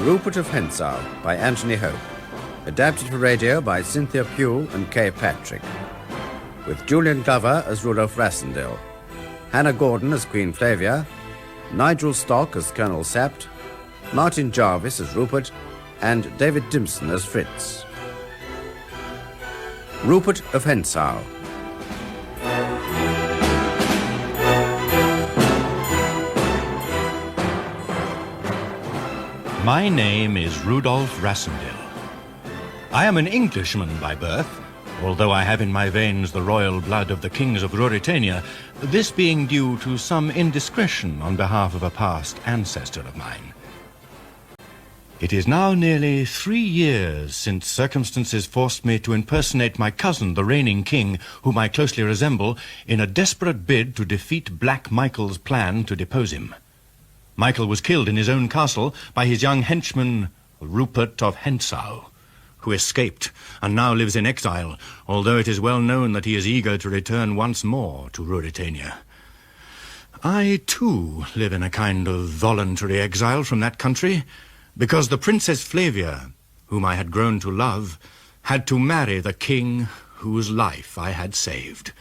Rupert of Hentzau by Anthony Hope. Adapted for radio by Cynthia Pugh and Kay Patrick. With Julian Glover as Rudolf Rassendyll, Hannah Gordon as Queen Flavia, Nigel Stock as Colonel Sapt, Martin Jarvis as Rupert, and David Dimson as Fritz. Rupert of Hentzau. My name is Rudolf Rassendyll. I am an Englishman by birth, although I have in my veins the royal blood of the kings of Ruritania, this being due to some indiscretion on behalf of a past ancestor of mine. It is now nearly 3 years since circumstances forced me to impersonate my cousin, the reigning king, whom I closely resemble, in a desperate bid to defeat Black Michael's plan to depose him. Michael was killed in his own castle by his young henchman, Rupert of Hentzau, who escaped and now lives in exile, although it is well known that he is eager to return once more to Ruritania. I, too, live in a kind of voluntary exile from that country, because the Princess Flavia, whom I had grown to love, had to marry the king whose life I had saved,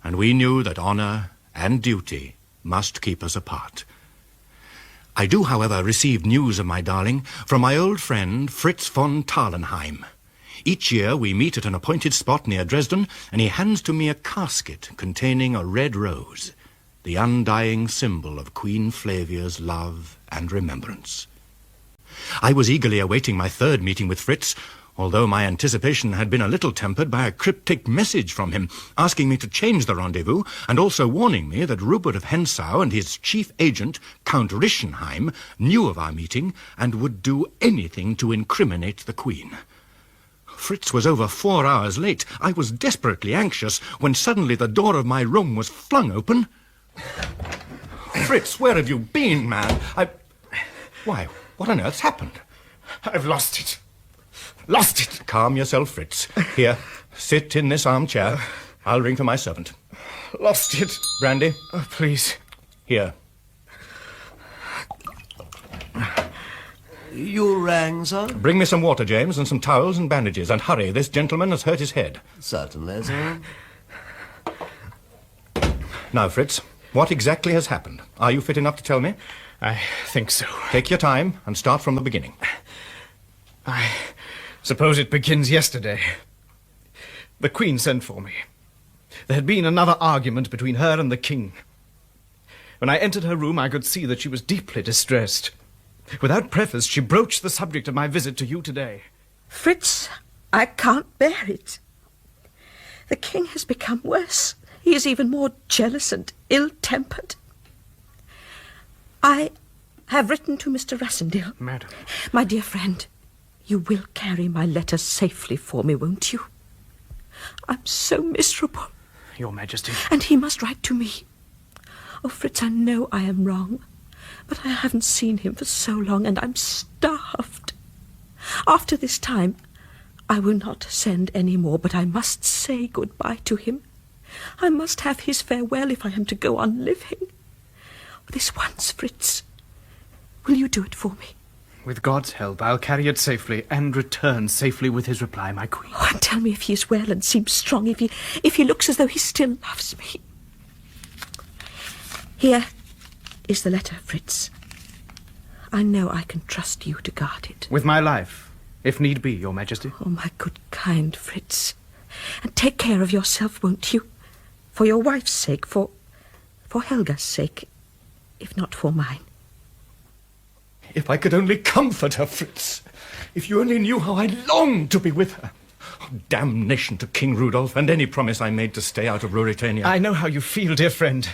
and we knew that honor and duty must keep us apart. I do, however, receive news of my darling from my old friend Fritz von Tarlenheim. Each year we meet at an appointed spot near Dresden, and he hands to me a casket containing a red rose, the undying symbol of Queen Flavia's love and remembrance. I was eagerly awaiting my third meeting with Fritz, although my anticipation had been a little tempered by a cryptic message from him, asking me to change the rendezvous, and also warning me that Rupert of Hentzau and his chief agent, Count Rischenheim, knew of our meeting and would do anything to incriminate the Queen. Fritz was over 4 hours late. I was desperately anxious when suddenly the door of my room was flung open. Fritz, where have you been, man? Why, what on earth's happened? I've lost it. Lost it! Calm yourself, Fritz. Here, sit in this armchair. I'll ring for my servant. Lost it. Brandy? Oh, please. Here. You rang, sir? Bring me some water, James, and some towels and bandages, and hurry. This gentleman has hurt his head. Certainly, sir. Now, Fritz, what exactly has happened? Are you fit enough to tell me? I think so. Take your time and start from the beginning. I suppose it begins yesterday. The Queen sent for me. There had been another argument between her and the King. When I entered her room, I could see that she was deeply distressed. Without preface, she broached the subject of my visit to you today. Fritz, I can't bear it. The King has become worse. He is even more jealous and ill-tempered. I have written to Mr. Rassendyll. Madam. My dear friend, you will carry my letter safely for me, won't you? I'm so miserable. Your Majesty. And he must write to me. Oh, Fritz, I know I am wrong, but I haven't seen him for so long, and I'm starved. After this time, I will not send any more, but I must say goodbye to him. I must have his farewell if I am to go on living. This once, Fritz, will you do it for me? With God's help, I'll carry it safely and return safely with his reply, my Queen. Oh, and tell me if he is well and seems strong, if he looks as though he still loves me. Here is the letter, Fritz. I know I can trust you to guard it. With my life, if need be, Your Majesty. Oh, my good, kind Fritz. And take care of yourself, won't you? For your wife's sake, for Helga's sake, if not for mine. If I could only comfort her, Fritz. If you only knew how I long to be with her. Oh, damnation to King Rudolf and any promise I made to stay out of Ruritania. I know how you feel, dear friend.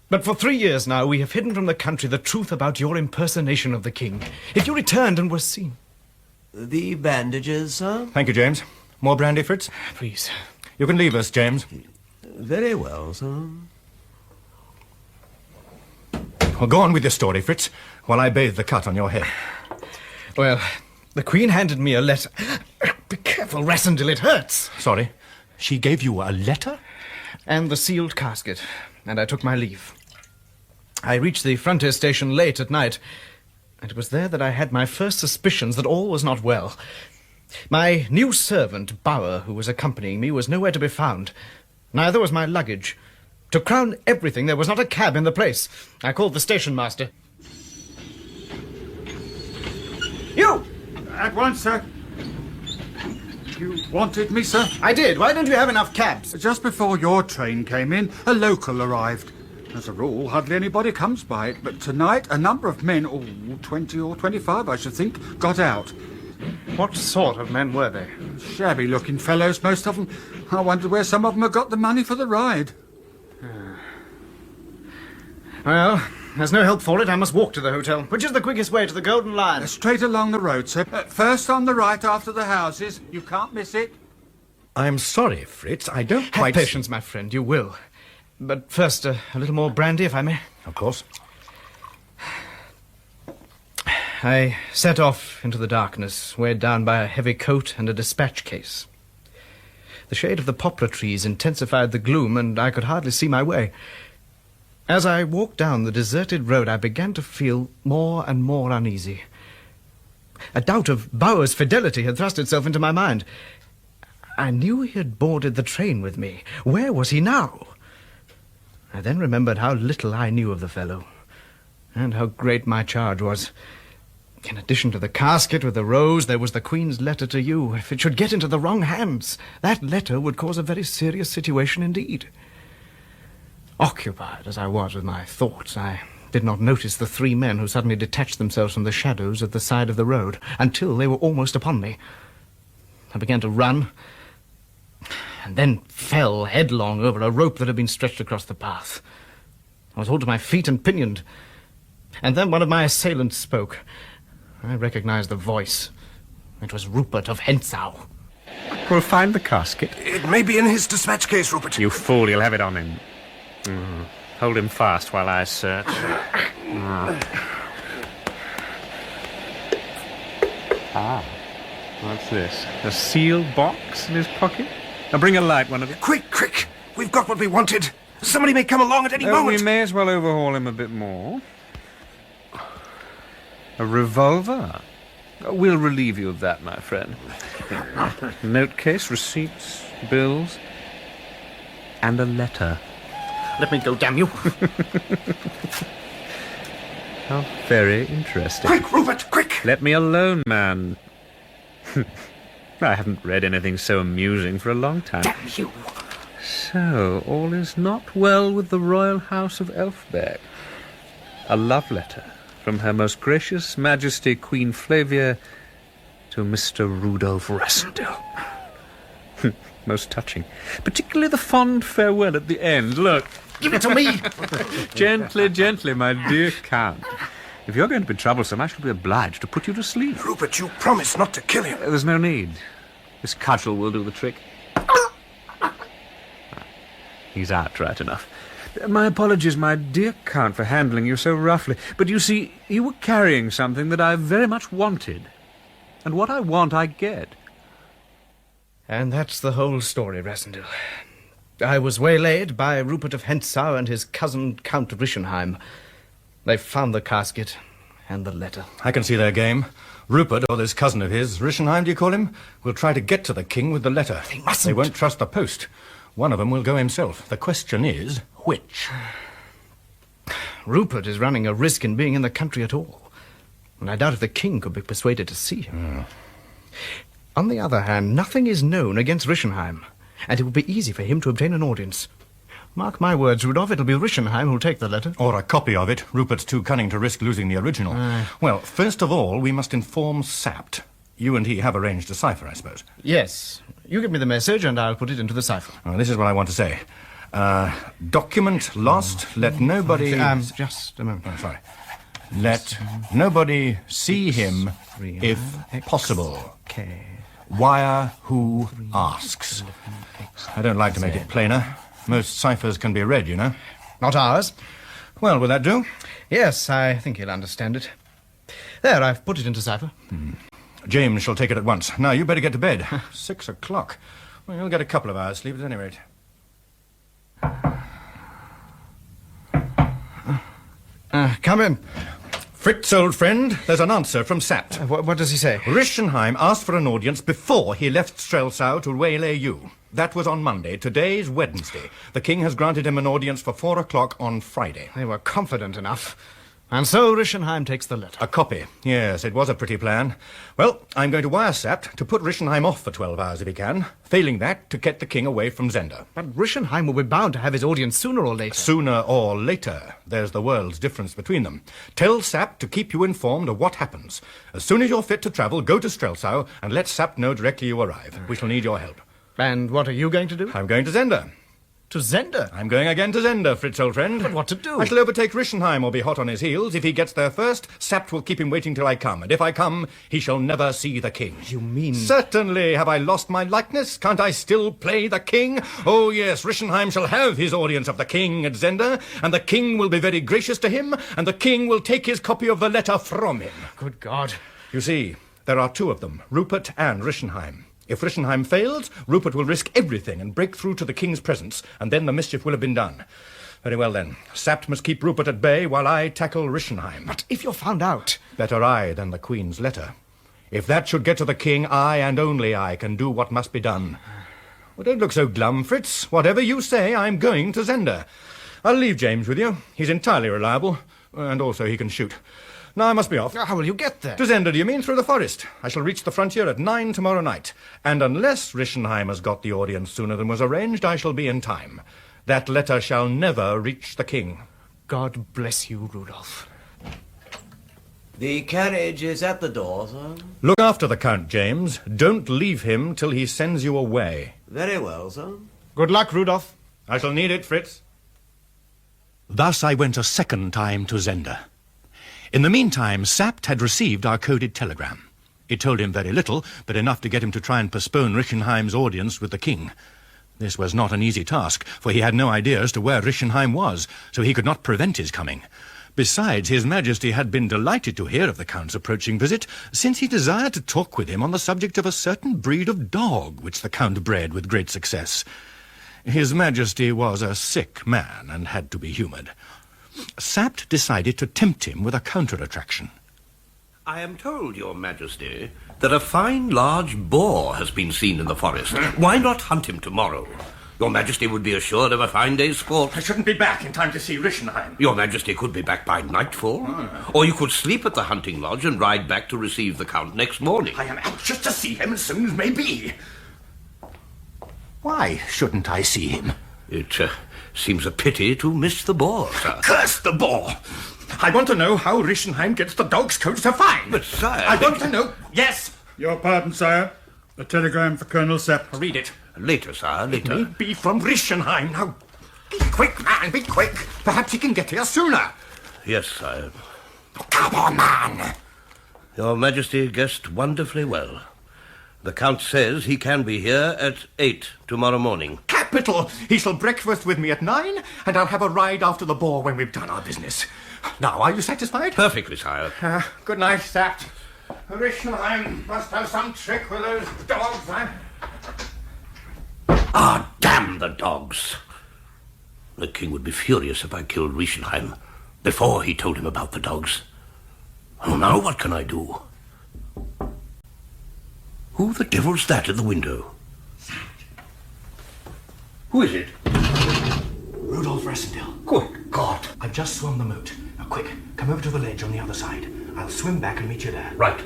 But for 3 years now, we have hidden from the country the truth about your impersonation of the king. If you returned and were seen... The bandages, sir? Thank you, James. More brandy, Fritz? Please. You can leave us, James. Very well, sir. Well, go on with your story, Fritz, while I bathe the cut on your head. Well, the Queen handed me a letter. Be careful, Rassendyll, it hurts. Sorry. She gave you a letter? And the sealed casket, and I took my leave. I reached the frontier station late at night. And it was there that I had my first suspicions that all was not well. My new servant, Bauer, who was accompanying me, was nowhere to be found. Neither was my luggage. To crown everything, there was not a cab in the place. I called the station master. You! At once, sir. You wanted me, sir? I did. Why don't you have enough cabs? Just before your train came in, a local arrived. As a rule, hardly anybody comes by it, but tonight a number of men, 20 or 25, I should think, got out. What sort of men were they? Shabby-looking fellows, most of them. I wondered where some of them had got the money for the ride. Well, there's no help for it. I must walk to the hotel. Which is the quickest way to the Golden Lion? Straight along the road, sir. First on the right after the houses. You can't miss it. I'm sorry, Fritz. I don't Have quite... patience, my friend. You will. But first, a little more brandy, if I may. Of course. I set off into the darkness, weighed down by a heavy coat and a dispatch case. The shade of the poplar trees intensified the gloom, and I could hardly see my way. As I walked down the deserted road, I began to feel more and more uneasy. A doubt of Bauer's fidelity had thrust itself into my mind. I knew he had boarded the train with me. Where was he now? I then remembered how little I knew of the fellow, and how great my charge was. In addition to the casket with the rose, there was the Queen's letter to you. If it should get into the wrong hands, that letter would cause a very serious situation indeed. Occupied as I was with my thoughts, I did not notice the three men who suddenly detached themselves from the shadows at the side of the road, until they were almost upon me. I began to run, and then fell headlong over a rope that had been stretched across the path. I was hauled to my feet and pinioned, and then one of my assailants spoke. I recognized the voice. It was Rupert of Hentzau. We'll find the casket. It may be in his dispatch case, Rupert. You fool, you'll have it on him. Hold him fast while I search. What's this? A sealed box in his pocket? Now bring a light, one of you. Quick! We've got what we wanted. Somebody may come along at any We moment. may as well overhaul him a bit more. A revolver? We'll relieve you of that, my friend. Note case, receipts, bills, and a letter. Let me go, damn you. How very interesting. Quick, Rupert, quick! Let me alone, man. I haven't read anything so amusing for a long time. Damn you. So, all is not well with the royal house of Elfberg. A love letter from Her Most Gracious Majesty Queen Flavia to Mr. Rudolf Rassendyll. Most touching. Particularly the fond farewell at the end. Look. Give it to me. Gently, my dear Count. If you're going to be troublesome, I shall be obliged to put you to sleep. Rupert, you promised not to kill him. There's no need. This cudgel will do the trick. He's out right enough. My apologies, my dear Count, for handling you so roughly. But you see, you were carrying something that I very much wanted. And what I want, I get. And that's the whole story, Rassendyll. I was waylaid by Rupert of Hentzau and his cousin Count Rischenheim. They found the casket and the letter. I can see their game. Rupert, or this cousin of his, Rischenheim, do you call him, will try to get to the king with the letter. They mustn't. They won't trust the post. One of them will go himself. The question is, which? Rupert is running a risk in being in the country at all, and I doubt if the king could be persuaded to see him. On the other hand, nothing is known against Rischenheim, and it will be easy for him to obtain an audience. Mark my words, Rudolf, it'll be Rischenheim who'll take the letter. Or a copy of it. Rupert's too cunning to risk losing the original. Well, first of all, we must inform Sapt. You and he have arranged a cipher, I suppose. Yes. You give me the message, and I'll put it into the cipher. This is what I want to say. Document lost. Let nobody... Just a moment. Oh, sorry. Let nobody see him, if possible. Wire who asks. I don't like to make it plainer. Most ciphers can be read, you know. Not ours. Well, will that do? Yes, I think he'll understand it. There, I've put it into cipher. James shall take it at once. Now, you better get to bed. 6 o'clock. Well, you'll get a couple of hours' sleep at any rate. Come in. Fritz, old friend, there's an answer from Sapt. What does he say? Rischenheim asked for an audience before he left Strelsau to waylay you. That was on Monday. Today's Wednesday. The king has granted him an audience for 4 o'clock on Friday. They were confident enough. And so Rischenheim takes the letter. A copy. Yes, it was a pretty plan. Well, I'm going to wire Sapt to put Rischenheim off for 12 hours if he can. Failing that, to get the king away from Zenda. But Rischenheim will be bound to have his audience sooner or later. Sooner or later. There's the world's difference between them. Tell Sapt to keep you informed of what happens. As soon as you're fit to travel, go to Strelsau and let Sapt know directly you arrive. We shall need your help. And what are you going to do? I'm going to Zenda. To Zenda? I'm going again to Zenda, Fritz, old friend. But what to do? I shall overtake Rischenheim or be hot on his heels. If he gets there first, Sapt will keep him waiting till I come. And if I come, he shall never see the king. You mean... Certainly. Have I lost my likeness? Can't I still play the king? Oh, yes, Rischenheim shall have his audience of the king at Zenda, and the king will be very gracious to him, and the king will take his copy of the letter from him. Good God. You see, there are 2 of them, Rupert and Rischenheim. If Rischenheim fails, Rupert will risk everything and break through to the king's presence, and then the mischief will have been done. Very well, then. Sapt must keep Rupert at bay while I tackle Rischenheim. But if you're found out... Better I than the queen's letter. If that should get to the king, I and only I can do what must be done. Well, don't look so glum, Fritz. Whatever you say, I'm going to Zenda. I'll leave James with you. He's entirely reliable, and also he can shoot. Now I must be off. How will you get there? To Zenda, do you mean? Through the forest. I shall reach the frontier at 9 tomorrow night. And unless Rischenheim has got the audience sooner than was arranged, I shall be in time. That letter shall never reach the king. God bless you, Rudolf. The carriage is at the door, sir. Look after the Count, James. Don't leave him till he sends you away. Very well, sir. Good luck, Rudolf. I shall need it, Fritz. Thus I went a second time to Zenda. In the meantime, Sapt had received our coded telegram. It told him very little, but enough to get him to try and postpone Rischenheim's audience with the king. This was not an easy task, for he had no idea as to where Rischenheim was, so he could not prevent his coming. Besides, His Majesty had been delighted to hear of the Count's approaching visit, since he desired to talk with him on the subject of a certain breed of dog which the Count bred with great success. His Majesty was a sick man and had to be humoured. Sapt decided to tempt him with a counter-attraction. I am told, Your Majesty, that a fine large boar has been seen in the forest. Why not hunt him tomorrow? Your Majesty would be assured of a fine day's sport. I shouldn't be back in time to see Rischenheim. Your Majesty could be back by nightfall. Or you could sleep at the hunting lodge and ride back to receive the Count next morning. I am anxious to see him as soon as may be. Why shouldn't I see him? It seems a pity to miss the boar, sir. Curse the boar! I want to know how Rischenheim gets the dog's coat so fine. But, sire... I want to know... Yes! Your pardon, sire. A telegram for Colonel Sapt. Read it. Later, sire, later. It may be from Rischenheim. Now, be quick, man, be quick. Perhaps he can get here sooner. Yes, sire. Come on, man. Your Majesty guessed wonderfully well. The Count says he can be here at 8 tomorrow morning. Capital! He shall breakfast with me at 9, and I'll have a ride after the boar when we've done our business. Now, are you satisfied? Perfectly, sire. Good night, Sapt. Rischenheim must have some trick with those dogs, Ah, damn the dogs. The king would be furious if I killed Rischenheim before he told him about the dogs. Oh, now what can I do? Who the devil's that at the window? Who is it? Rudolf Rassendyll. Good God. I've just swum the moat. Now, quick, come over to the ledge on the other side. I'll swim back and meet you there. Right.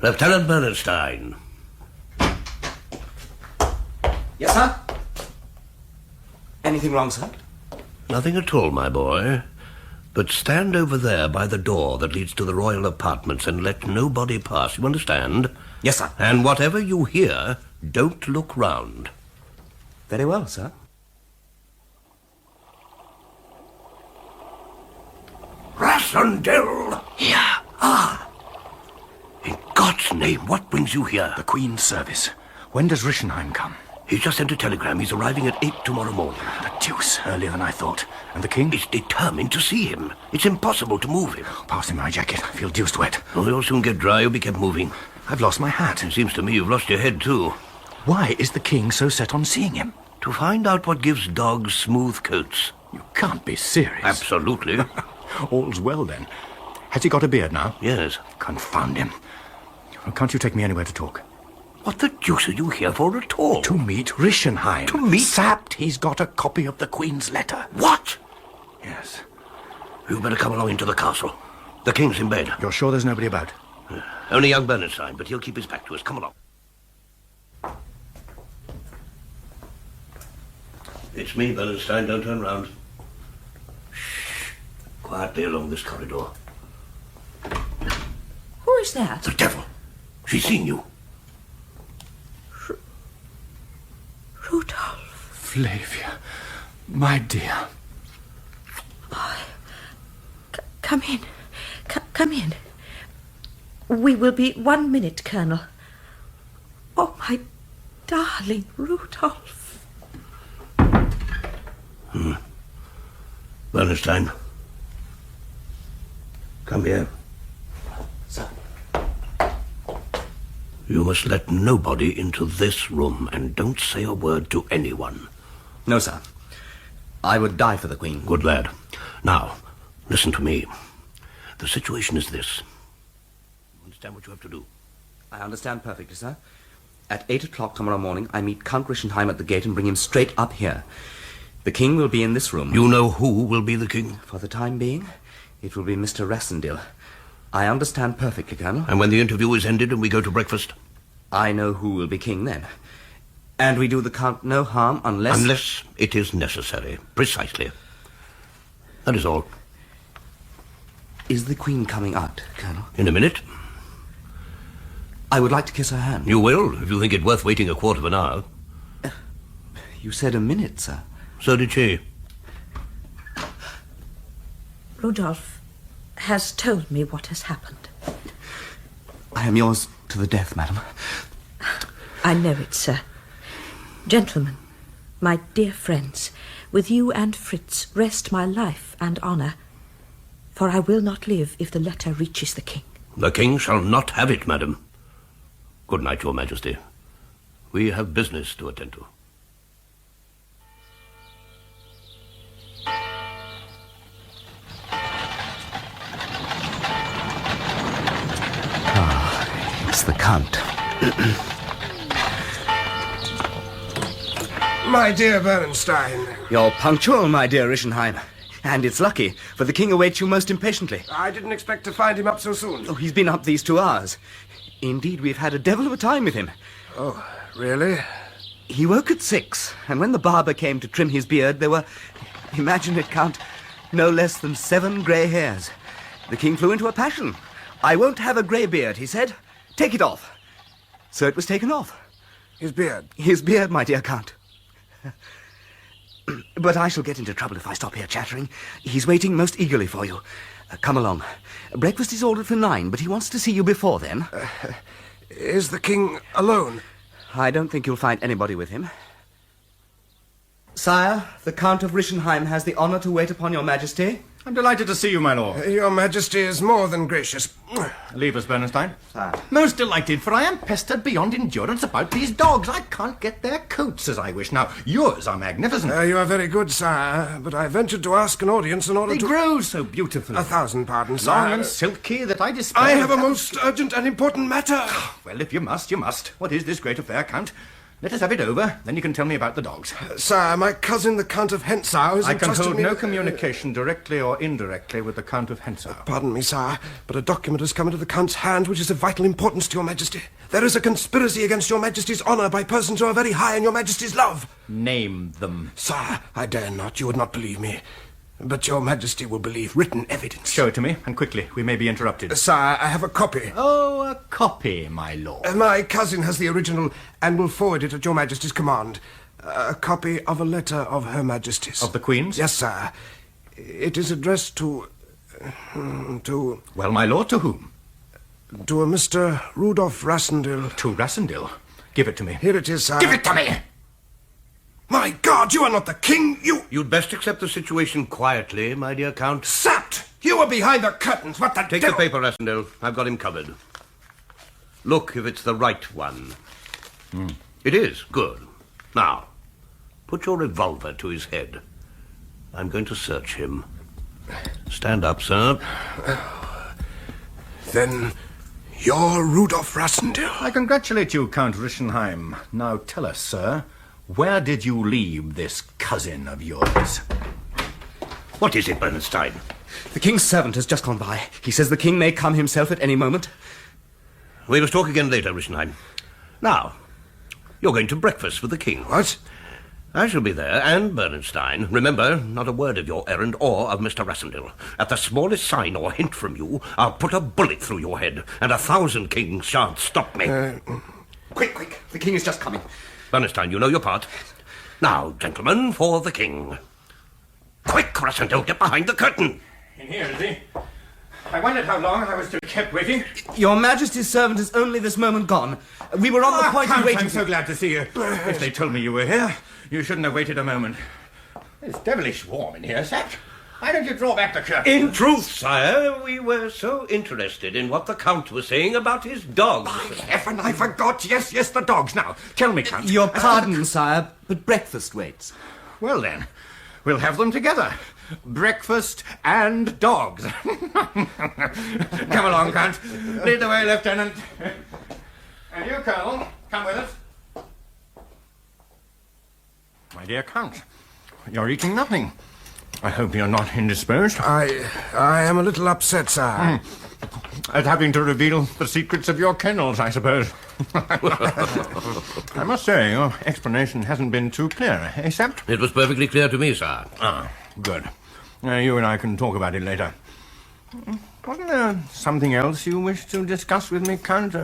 Lieutenant Bernstein. Yes, sir? Anything wrong, sir? Nothing at all, my boy. But stand over there by the door that leads to the royal apartments and let nobody pass. You understand? Yes, sir. And whatever you hear, don't look round. Very well, sir. Rassendyll! Here. Ah. In God's name, what brings you here? The Queen's service. When does Rischenheim come? He just sent a telegram. He's arriving at 8 tomorrow morning. The deuce, earlier than I thought. And the king? He's determined to see him. It's impossible to move him. Pass him my jacket. I feel deuced wet. Oh, you'll soon get dry. You'll be kept moving. I've lost my hat. It seems to me you've lost your head, too. Why is the king so set on seeing him? To find out what gives dogs smooth coats. You can't be serious. Absolutely. All's well, then. Has he got a beard now? Yes. Confound him. Well, can't you take me anywhere to talk? What the deuce are you here for at all? To meet Rischenheim. To meet? Sapped, he's got a copy of the Queen's letter. What? Yes. You better come along into the castle. The King's in bed. You're sure there's nobody about? Only young Bernstein, but he'll keep his back to us. Come along. It's me, Bernstein. Don't turn round. Shh. Quietly along this corridor. Who is that? The devil. She's seen you. Rudolf. Flavia, my dear. Come in. Come in. We will be 1 minute, Colonel. Oh, my darling Rudolf. Bernstein. Come here. Sir. You must let nobody into this room, and don't say a word to anyone. No, sir. I would die for the Queen. Good lad. Now, listen to me. The situation is this. You understand what you have to do? I understand perfectly, sir. At 8 o'clock tomorrow morning, I meet Count Rischenheim at the gate and bring him straight up here. The King will be in this room. You know who will be the King? For the time being, it will be Mr. Rassendyll. I understand perfectly, Colonel. And when the interview is ended and we go to breakfast? I know who will be King then. And we do the Count no harm unless... Unless it is necessary. Precisely. That is all. Is the Queen coming out, Colonel? In a minute. I would like to kiss her hand. You will, if you think it worth waiting a quarter of an hour. You said a minute, sir. So did she. Rudolf has told me what has happened. I am yours to the death, madam. I know it, sir. Gentlemen, my dear friends, with you and Fritz rest my life and honour, for I will not live if the letter reaches the King. The King shall not have it, madam. Good night, Your Majesty. We have business to attend to. It's the Count. My dear Bernstein. You're punctual, my dear Rischenheim. And it's lucky, for the King awaits you most impatiently. I didn't expect to find him up so soon. Oh, he's been up these 2 hours. Indeed, we've had a devil of a time with him. Oh, really? He woke at 6, and when the barber came to trim his beard, there were, imagine it, Count, no less than 7 grey hairs. The King flew into a passion. I won't have a grey beard, he said. Take it off. So it was taken off. His beard? His beard, my dear Count. But I shall get into trouble if I stop here chattering. He's waiting most eagerly for you. Come along. Breakfast is ordered for 9, but he wants to see you before then. Is the King alone? I don't think you'll find anybody with him. Sire, the Count of Rischenheim has the honour to wait upon your Majesty. I'm delighted to see you, my lord. Your Majesty is more than gracious. Leave us, Bernstein. Sire. Most delighted, for I am pestered beyond endurance about these dogs. I can't get their coats as I wish. Now, yours are magnificent. You are very good, sire, but I ventured to ask an audience in order They to... grow so beautifully. 1,000 pardons, sire. Long and silky that I despair. I have a most urgent and important matter. Well, if you must, you must. What is this great affair, Count? Let us have it over, then you can tell me about the dogs. Sire, my cousin, the Count of Hentzau, has I can entrusted hold me no with- communication, directly or indirectly, with the Count of Hentzau. Pardon me, sire, but a document has come into the Count's hand which is of vital importance to your Majesty. There is a conspiracy against your Majesty's honour by persons who are very high in your Majesty's love. Name them. Sire, I dare not. You would not believe me. But your Majesty will believe written evidence. Show it to me, and quickly. We may be interrupted. Sire, I have a copy. Oh, a copy, my lord. My cousin has the original and will forward it at your Majesty's command. A copy of a letter of Her Majesty's. Of the Queen's? Yes, sir. It is addressed to... Well, my lord, to whom? To a Mr. Rudolf Rassendyll. To Rassendyll. Give it to me. Here it is, sir. Give it to me! My God, you are not the king, you... You'd best accept the situation quietly, my dear Count. Sapped! You were behind the curtains. What the Take devil... the paper, Rassendyll. I've got him covered. Look if it's the right one. It is. Good. Now, put your revolver to his head. I'm going to search him. Stand up, sir. Then you're Rudolf Rassendyll. I congratulate you, Count Rischenheim. Now tell us, sir, where did you leave this cousin of yours? What is it, Bernstein? The king's servant has just gone by. He says the king may come himself at any moment. We must talk again later, Rischenheim. Now, you're going to breakfast with the king. What? I shall be there, and Bernstein. Remember, not a word of your errand or of Mr. Rassendyll. At the smallest sign or hint from you, I'll put a bullet through your head, and 1,000 kings shan't stop me. Quick, the king is just coming. Bernstein, you know your part. Now, gentlemen, for the king. Quick, Rassendyll, get behind the curtain. In here, is he? I wondered how long I was to be kept waiting. Your Majesty's servant is only this moment gone. We were on the point of waiting. I'm so glad to see you. If they told me you were here, you shouldn't have waited a moment. It's devilish warm in here, Sap. Why don't you draw back the curtain? In truth, sire, we were so interested in what the Count was saying about his dogs. By heaven, I forgot. Yes, the dogs. Now, tell me, Count. Your pardon, sire, but breakfast waits. Well, then, we'll have them together. Breakfast and dogs. Come along, Count. Lead the way, Lieutenant. And you, Colonel, come with us. My dear Count, you're eating nothing. I hope you're not indisposed. I am a little upset, sire. At having to reveal the secrets of your kennels, I suppose. I must say, your explanation hasn't been too clear, eh, Sap? It was perfectly clear to me, sir. Ah, good. You and I can talk about it later. Wasn't there something else you wish to discuss with me, Count?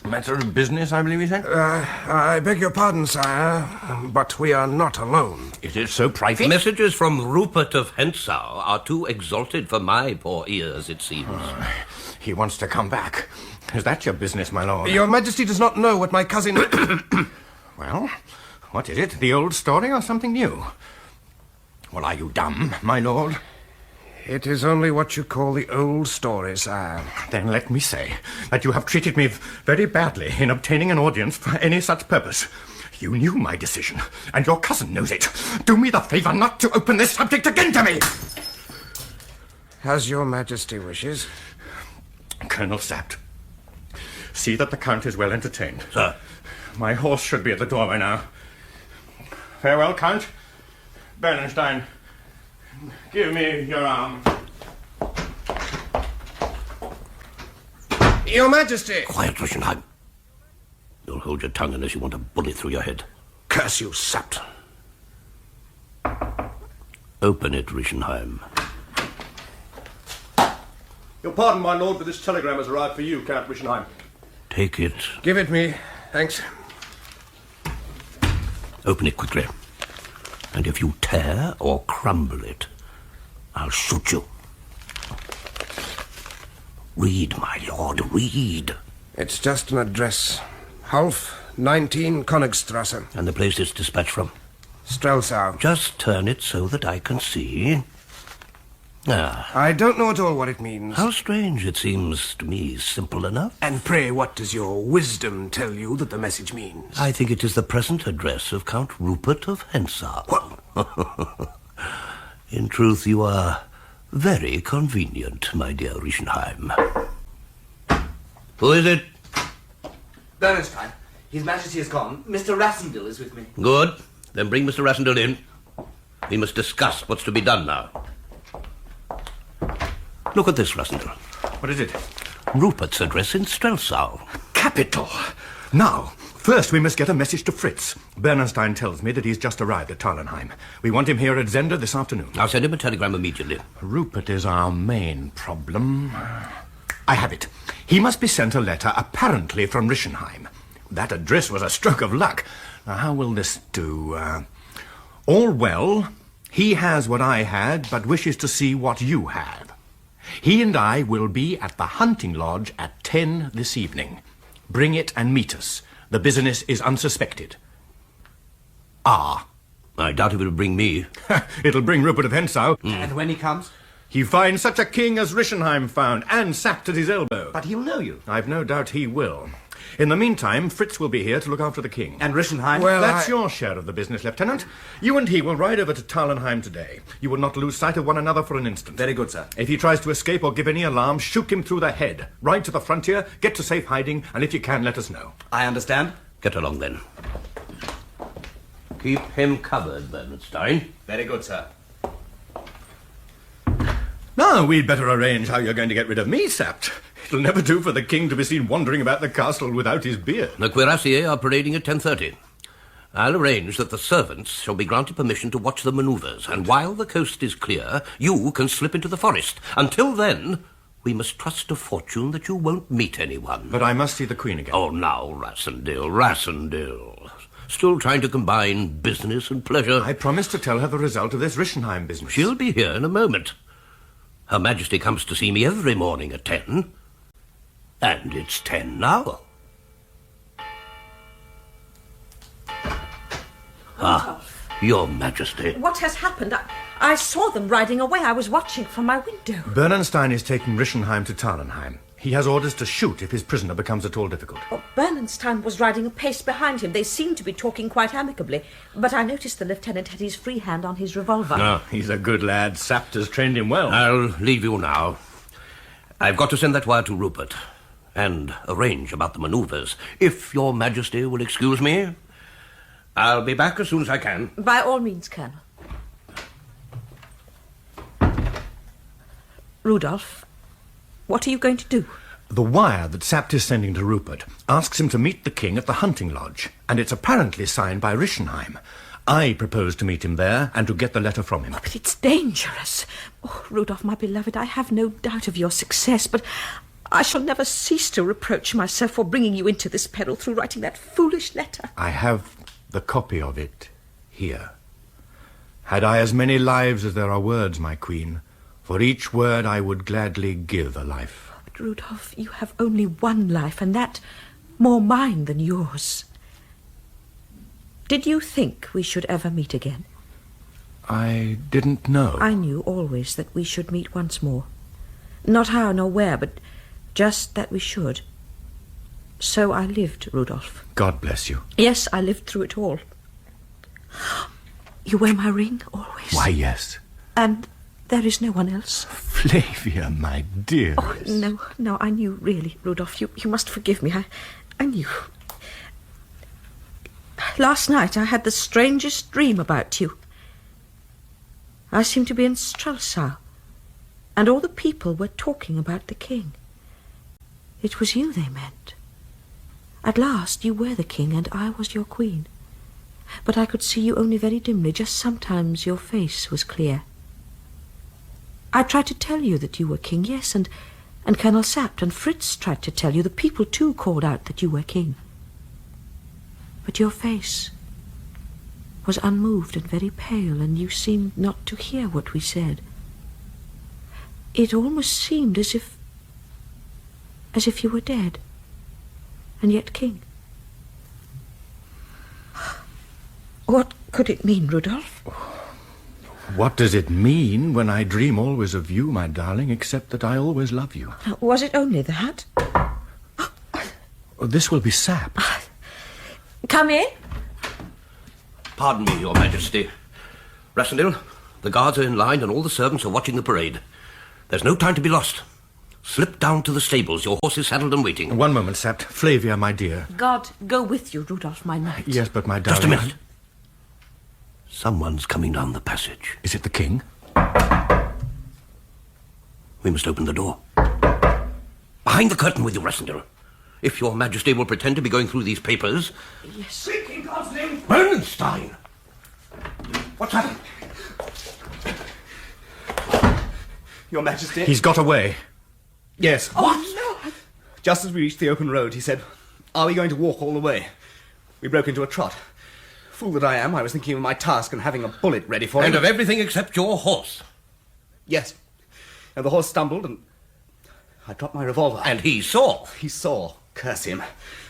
Matter of business, I believe you said? I beg your pardon, sire, but we are not alone. Is it so private? Messages from Rupert of Hentzau are too exalted for my poor ears, it seems. He wants to come back. Is that your business, my lord? Your Majesty does not know what my cousin... Well, what is it? The old story or something new? Well, are you dumb, my lord? It is only what you call the old story, sire. Then let me say that you have treated me very badly in obtaining an audience for any such purpose. You knew my decision, and your cousin knows it. Do me the favour not to open this subject again to me! As your Majesty wishes. Colonel Sapt, see that the Count is well entertained. Sir. My horse should be at the doorway now. Farewell, Count. Bernstein, give me your arm. Your Majesty! Quiet, Rischenheim. You'll hold your tongue unless you want a bullet through your head. Curse you, Sapt. Open it, Rischenheim. Your pardon, my lord, but this telegram has arrived for you, Count Rischenheim. Take it. Give it me. Thanks. Open it quickly. And if you tear or crumble it, I'll shoot you. Read, my lord, read. It's just an address. Half 19 Königstrasse. And the place it's dispatched from? Strelsau. Just turn it so that I can see. Ah. I don't know at all what it means. How strange. It seems to me simple enough. And pray, what does your wisdom tell you that the message means? I think it is the present address of Count Rupert of Hentzau. What? In truth, you are very convenient, my dear Rischenheim. Who is it? Bernstein. His Majesty is gone. Mr. Rassendyll is with me. Good. Then bring Mr. Rassendyll in. We must discuss what's to be done now. Look at this, Rassendyll. What is it? Rupert's address in Strelsau. Capital! Now, first we must get a message to Fritz. Bernstein tells me that he's just arrived at Tarlenheim. We want him here at Zenda this afternoon. I'll send him a telegram immediately. Rupert is our main problem. I have it. He must be sent a letter, apparently from Rischenheim. That address was a stroke of luck. Now, how will this do? All well. He has what I had, but wishes to see what you have. He and I will be at the hunting lodge at 10 this evening. Bring it and meet us. The business is unsuspected. Ah. I doubt if it'll bring me. It'll bring Rupert of Hentzau. And when he comes? He finds such a king as Rischenheim found, and sapped at his elbow. But he'll know you. I've no doubt he will. In the meantime, Fritz will be here to look after the king. And Rischenheim? Well, that's your share of the business, Lieutenant. You and he will ride over to Tarlenheim today. You will not lose sight of one another for an instant. Very good, sir. If he tries to escape or give any alarm, shoot him through the head. Ride to the frontier, get to safe hiding, and if you can, let us know. I understand. Get along, then. Keep him covered, Bernstein. Very good, sir. Now, we'd better arrange how you're going to get rid of me, Sapt. It'll never do for the king to be seen wandering about the castle without his beard. The cuirassiers are parading at 10:30. I'll arrange that the servants shall be granted permission to watch the manoeuvres, and while the coast is clear, you can slip into the forest. Until then, we must trust to fortune that you won't meet anyone. But I must see the Queen again. Oh, now, Rassendyll. Still trying to combine business and pleasure. I promised to tell her the result of this Rischenheim business. She'll be here in a moment. Her Majesty comes to see me every morning at 10. And it's 10 now. Your Majesty. What has happened? I saw them riding away. I was watching from my window. Bernstein is taking Rischenheim to Tarlenheim. He has orders to shoot if his prisoner becomes at all difficult. Oh, Bernstein was riding a pace behind him. They seemed to be talking quite amicably, but I noticed the lieutenant had his free hand on his revolver. Oh, he's a good lad. Sapt has trained him well. I'll leave you now. I've got to send that wire to Rupert and arrange about the manoeuvres. If your Majesty will excuse me, I'll be back as soon as I can. By all means, Colonel. Rudolf, what are you going to do? The wire that Sapt is sending to Rupert asks him to meet the king at the hunting lodge, and it's apparently signed by Rischenheim. I propose to meet him there and to get the letter from him. Oh, but it's dangerous. Oh, Rudolf, my beloved, I have no doubt of your success, but I shall never cease to reproach myself for bringing you into this peril through writing that foolish letter. I have the copy of it here. Had I as many lives as there are words, my queen, for each word I would gladly give a life. But, Rudolf, you have only one life, and that more mine than yours. Did you think we should ever meet again? I didn't know. I knew always that we should meet once more. Not how nor where, but just that we should. So I lived, Rudolf. God bless you. Yes, I lived through it all. You wear my ring always? Why, yes. And there is no one else? Flavia, my dear. Oh, no, I knew, really, Rudolf. You must forgive me. I knew. Last night I had the strangest dream about you. I seemed to be in Strelsau, and all the people were talking about the king. It was you they meant. At last you were the king, and I was your queen. But I could see you only very dimly, just sometimes your face was clear. I tried to tell you that you were king, yes, and Colonel Sapt and Fritz tried to tell you. The people, too, called out that you were king. But your face was unmoved and very pale, and you seemed not to hear what we said. It almost seemed as if you were dead, and yet king. What could it mean, Rudolf? What does it mean when I dream always of you, my darling, except that I always love you? Was it only that? This will be Sapt. Come in. Pardon me, Your Majesty. Rassendyll, the guards are in line and all the servants are watching the parade. There's no time to be lost. Slip down to the stables. Your horse is saddled and waiting. One moment, Sapt. Flavia, my dear. God go with you, Rudolf, my knight. Yes, but my darling... Just a minute. Someone's coming down the passage. Is it the king? We must open the door. Behind the curtain with you, Rassendyll. If Your Majesty will pretend to be going through these papers... Yes. Speak in God's name! Bernstein! What's happened? Your Majesty? He's got away. Yes. What? No. Just as we reached the open road, he said, "Are we going to walk all the way?" We broke into a trot. Fool that I am, I was thinking of my task and having a bullet ready for him. And of everything except your horse. Yes. And the horse stumbled and I dropped my revolver. And he saw. He saw. Curse him.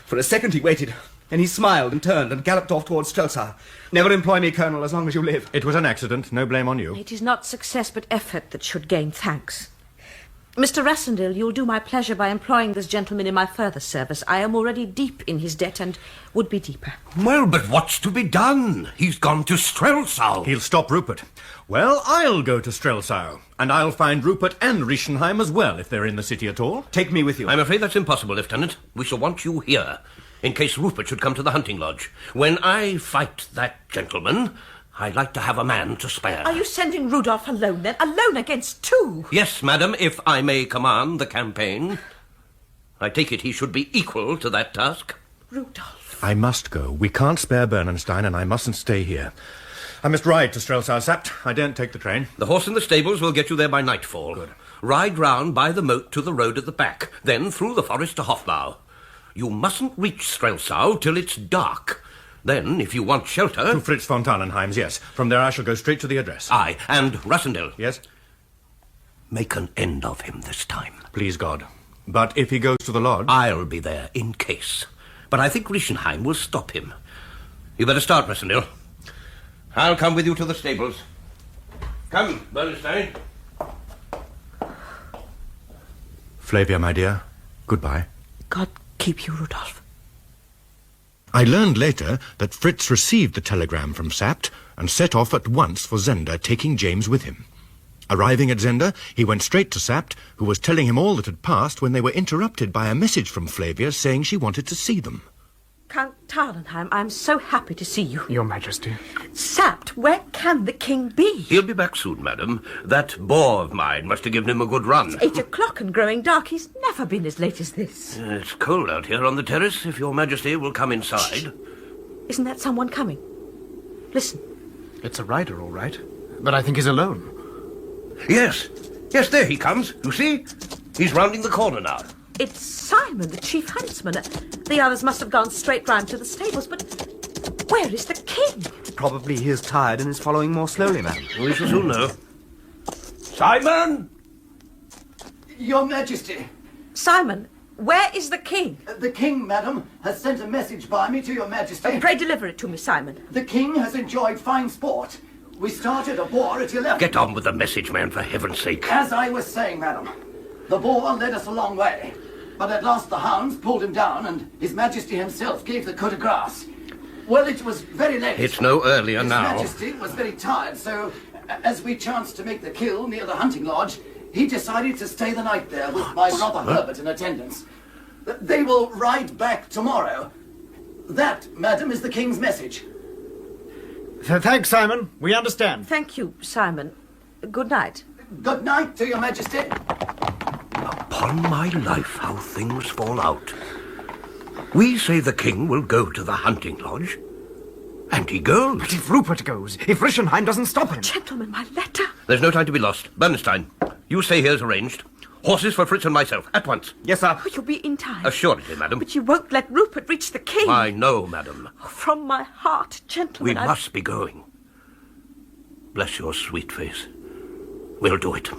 For a second he waited, and he smiled and turned and galloped off towards Strelsau. Never employ me, Colonel, as long as you live. It was an accident. No blame on you. It is not success but effort that should gain thanks. Mr. Rassendyll, you'll do my pleasure by employing this gentleman in my further service. I am already deep in his debt and would be deeper. Well, but what's to be done? He's gone to Strelsau. He'll stop Rupert. Well, I'll go to Strelsau, and I'll find Rupert and Rischenheim as well, if they're in the city at all. Take me with you. I'm afraid that's impossible, Lieutenant. We shall want you here, in case Rupert should come to the hunting lodge. When I fight that gentleman, I'd like to have a man to spare. Are you sending Rudolf alone, then? Alone against two? Yes, madam, if I may command the campaign. I take it he should be equal to that task. Rudolf. I must go. We can't spare Bernenstein, and I mustn't stay here. I must ride to Strelsau, Sapt. I daren't take the train. The horse in the stables will get you there by nightfall. Good. Ride round by the moat to the road at the back, then through the forest to Hofbau. You mustn't reach Strelsau till it's dark. Then, if you want shelter... To Fritz von Tannenheim's, yes. From there I shall go straight to the address. Aye, and Rassendyll. Yes? Make an end of him this time. Please, God. But if he goes to the lodge... I'll be there, in case. But I think Rischenheim will stop him. You better start, Rassendyll. I'll come with you to the stables. Come, Bernstein. Flavia, my dear, goodbye. God keep you, Rudolf. I learned later that Fritz received the telegram from Sapt and set off at once for Zenda, taking James with him. Arriving at Zenda, he went straight to Sapt, who was telling him all that had passed when they were interrupted by a message from Flavia saying she wanted to see them. Count Tarlenheim, I'm so happy to see you. Your Majesty. Sapt, where can the king be? He'll be back soon, madam. That boar of mine must have given him a good run. It's 8 o'clock and growing dark. He's never been as late as this. It's cold out here on the terrace. If your Majesty will come inside. Shh. Isn't that someone coming? Listen. It's a rider, all right. But I think he's alone. Yes. Yes, there he comes. You see? He's rounding the corner now. It's Simon, the chief huntsman. The others must have gone straight round to the stables, but where is the king? Probably he is tired and is following more slowly, madam. We shall soon know. Simon! Your Majesty. Simon, where is the king? The king, madam, has sent a message by me to your Majesty. Pray deliver it to me, Simon. The king has enjoyed fine sport. We started a boar at 11. Get on with the message, man, for heaven's sake. As I was saying, madam, the boar led us a long way. But at last the hounds pulled him down, and His Majesty himself gave the coup de grace. Well, it was very late. It's no earlier now. His Majesty was very tired, so as we chanced to make the kill near the hunting lodge, he decided to stay the night there with my brother Herbert in attendance. They will ride back tomorrow. That, madam, is the king's message. Thanks, Simon. We understand. Thank you, Simon. Good night. Good night to your Majesty. Upon my life, how things fall out. We say the king will go to the hunting lodge, and he goes. But if Rupert goes, if Rischenheim doesn't stop him... Gentlemen, my letter. There's no time to be lost. Bernstein, you stay here as arranged. Horses for Fritz and myself, at once. Yes, sir. Oh, you'll be in time. Assuredly, madam. But you won't let Rupert reach the king. I know, madam. Oh, from my heart, gentlemen, We must be going. Bless your sweet face. We'll do it.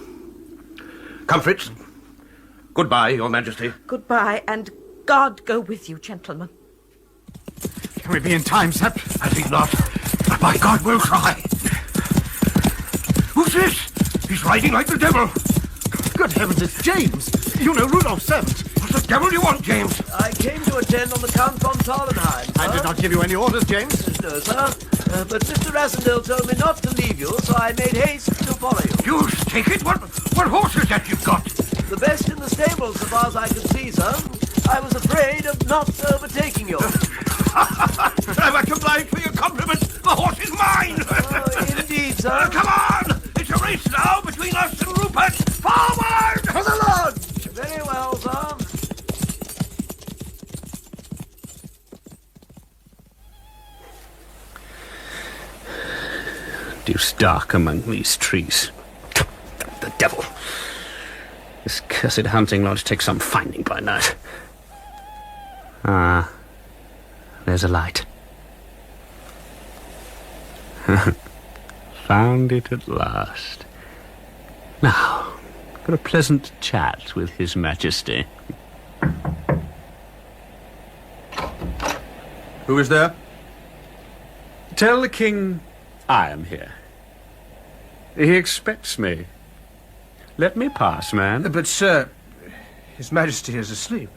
Come, Fritz. Goodbye, your Majesty. Goodbye, and God go with you, gentlemen. Can we be in time, Sepp? I think not. But by God, we'll try. Who's this? He's riding like the devil. Good heavens, it's James. You know, Rudolph's servant. What the devil do you want, James? I came to attend on the Count von Tarlenheim, sir. I did not give you any orders, James. No, sir. But Mr. Rassendyll told me not to leave you, so I made haste to follow you. You take it? What horse is that you've got? The best in the stables, so far as I could see, sir. I was afraid of not overtaking you. I'm much obliged for your compliment. The horse is mine. Oh, indeed, sir. Come on! It's a race now between us and Rupert. Forward! For the lodge! Very well, sir. Deuce dark among these trees. The devil. This cursed hunting lodge takes some finding by night. Ah, there's a light. Found it at last. Now, got a pleasant chat with His Majesty. Who is there? Tell the king I am here. He expects me. Let me pass, man. But, sir, His Majesty is asleep.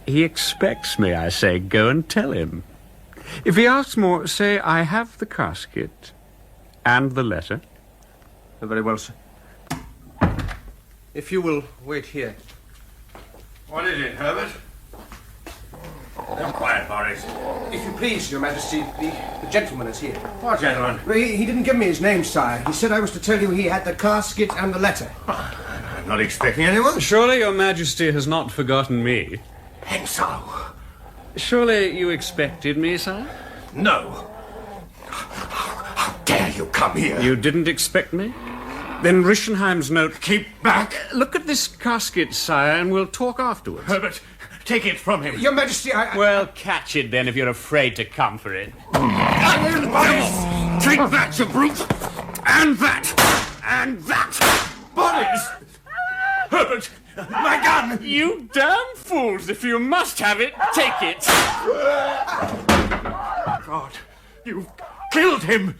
He expects me, I say. Go and tell him. If he asks more, say I have the casket and the letter. Very well, sir. If you will wait here. What is it, Herbert? Quiet, Boris. If you please, Your Majesty, the gentleman is here. What gentleman? Well, he didn't give me his name, sire. He said I was to tell you he had the casket and the letter. I'm not expecting anyone. Surely your Majesty has not forgotten me. Hentzau. Surely you expected me, sire? No. How dare you come here? You didn't expect me? Then Rischenheim's note... Keep back. Look at this casket, sire, and we'll talk afterwards. Herbert, take it from him. Your Majesty, Well, catch it then if you're afraid to come for it. Boris! Take that, you brute! And that! And that! Boris! Herbert! My gun! You damn fools! If you must have it, take it! God, you've killed him!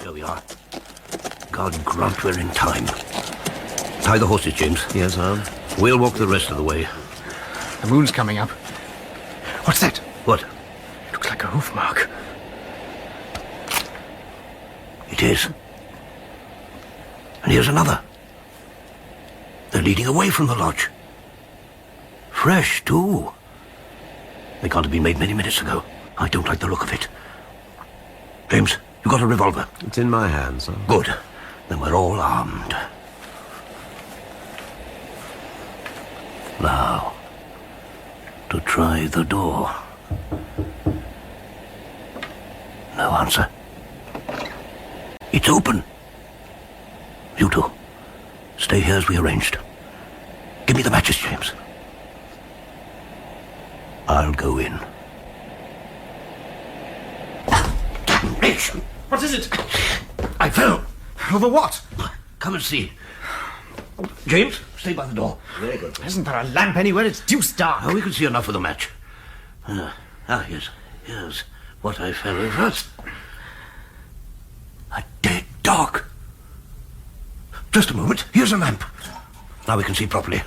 Here we are. God grant we're in time. Tie the horses, James. Yes, sir. We'll walk the rest of the way. The moon's coming up. What's that? What? Looks like a hoof mark. It is. And here's another. They're leading away from the lodge. Fresh, too. They can't have been made many minutes ago. I don't like the look of it. James, you got a revolver? It's in my hands, sir. Good. Then we're all armed. Now, to try the door. No answer. It's open. You two, stay here as we arranged. Give me the matches, James. I'll go in. Damnation! What is it? I fell. Over what? Come and see. James, stay by the door. Very good. Isn't there a lamp anywhere? It's deuce dark. Oh, we can see enough for the match. Here's what I fell over. A dead dog. Just a moment. Here's a lamp. Now we can see properly.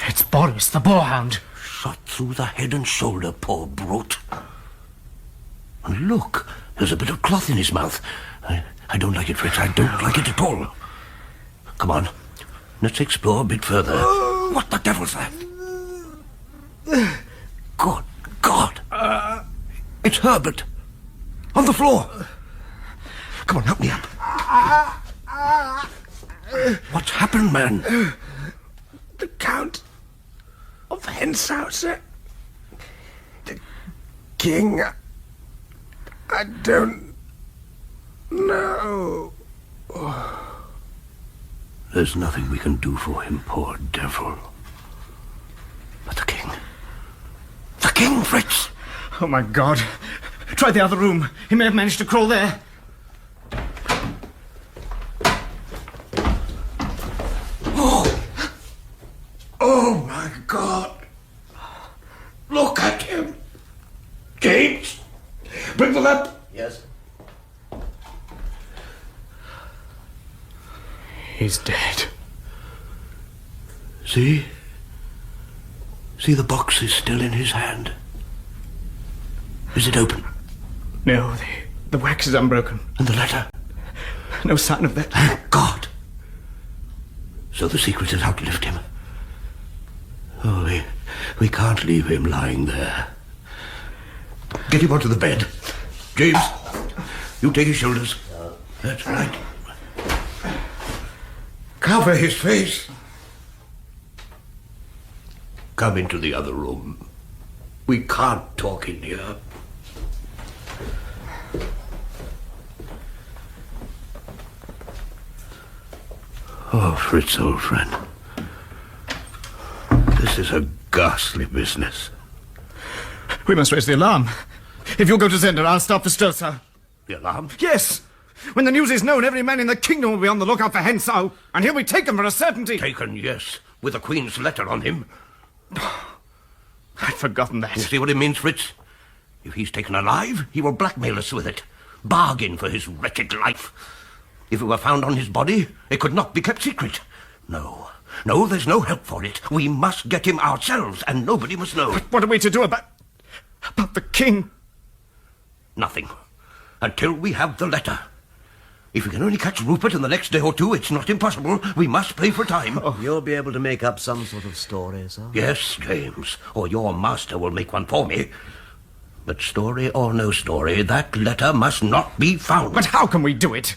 It's Boris, the boarhound. Shot through the head and shoulder, poor brute. And look, there's a bit of cloth in his mouth. I don't like it, Fritz. I don't like it at all. Come on. Let's explore a bit further. What the devil's that? Good God. It's Herbert. On the floor. Come on, help me up. What's happened, man? The Count of Hentzau, sir. The King. I don't know. There's nothing we can do for him, poor devil. But the King. The King, Fritz! Oh, my God. Try the other room. He may have managed to crawl there. Oh, my God. Look at him. James, bring the lamp. Yes. He's dead. See? See, the box is still in his hand. Is it open? No, the wax is unbroken. And the letter? No sign of that. Thank God. So the secret has outlived him. Oh, we can't leave him lying there. Get him onto the bed. James, you take his shoulders. That's right. Cover his face. Come into the other room. We can't talk in here. Oh, Fritz, old friend. This is a ghastly business. We must raise the alarm. If you'll go to Zender, I'll stop the Stelzer. The alarm? Yes! When the news is known, every man in the kingdom will be on the lookout for Hentzau, and he'll be taken for a certainty. Taken, yes, with the Queen's letter on him. I'd forgotten that. You see what it means, Fritz? If he's taken alive, he will blackmail us with it. Bargain for his wretched life. If it were found on his body, it could not be kept secret. No, there's no help for it. We must get him ourselves, and nobody must know. But what are we to do about the king? Nothing. Until we have the letter. If we can only catch Rupert in the next day or two, it's not impossible. We must play for time. Oh, you'll be able to make up some sort of story, sir? Yes, James. Or your master will make one for me. But story or no story, that letter must not be found. But how can we do it?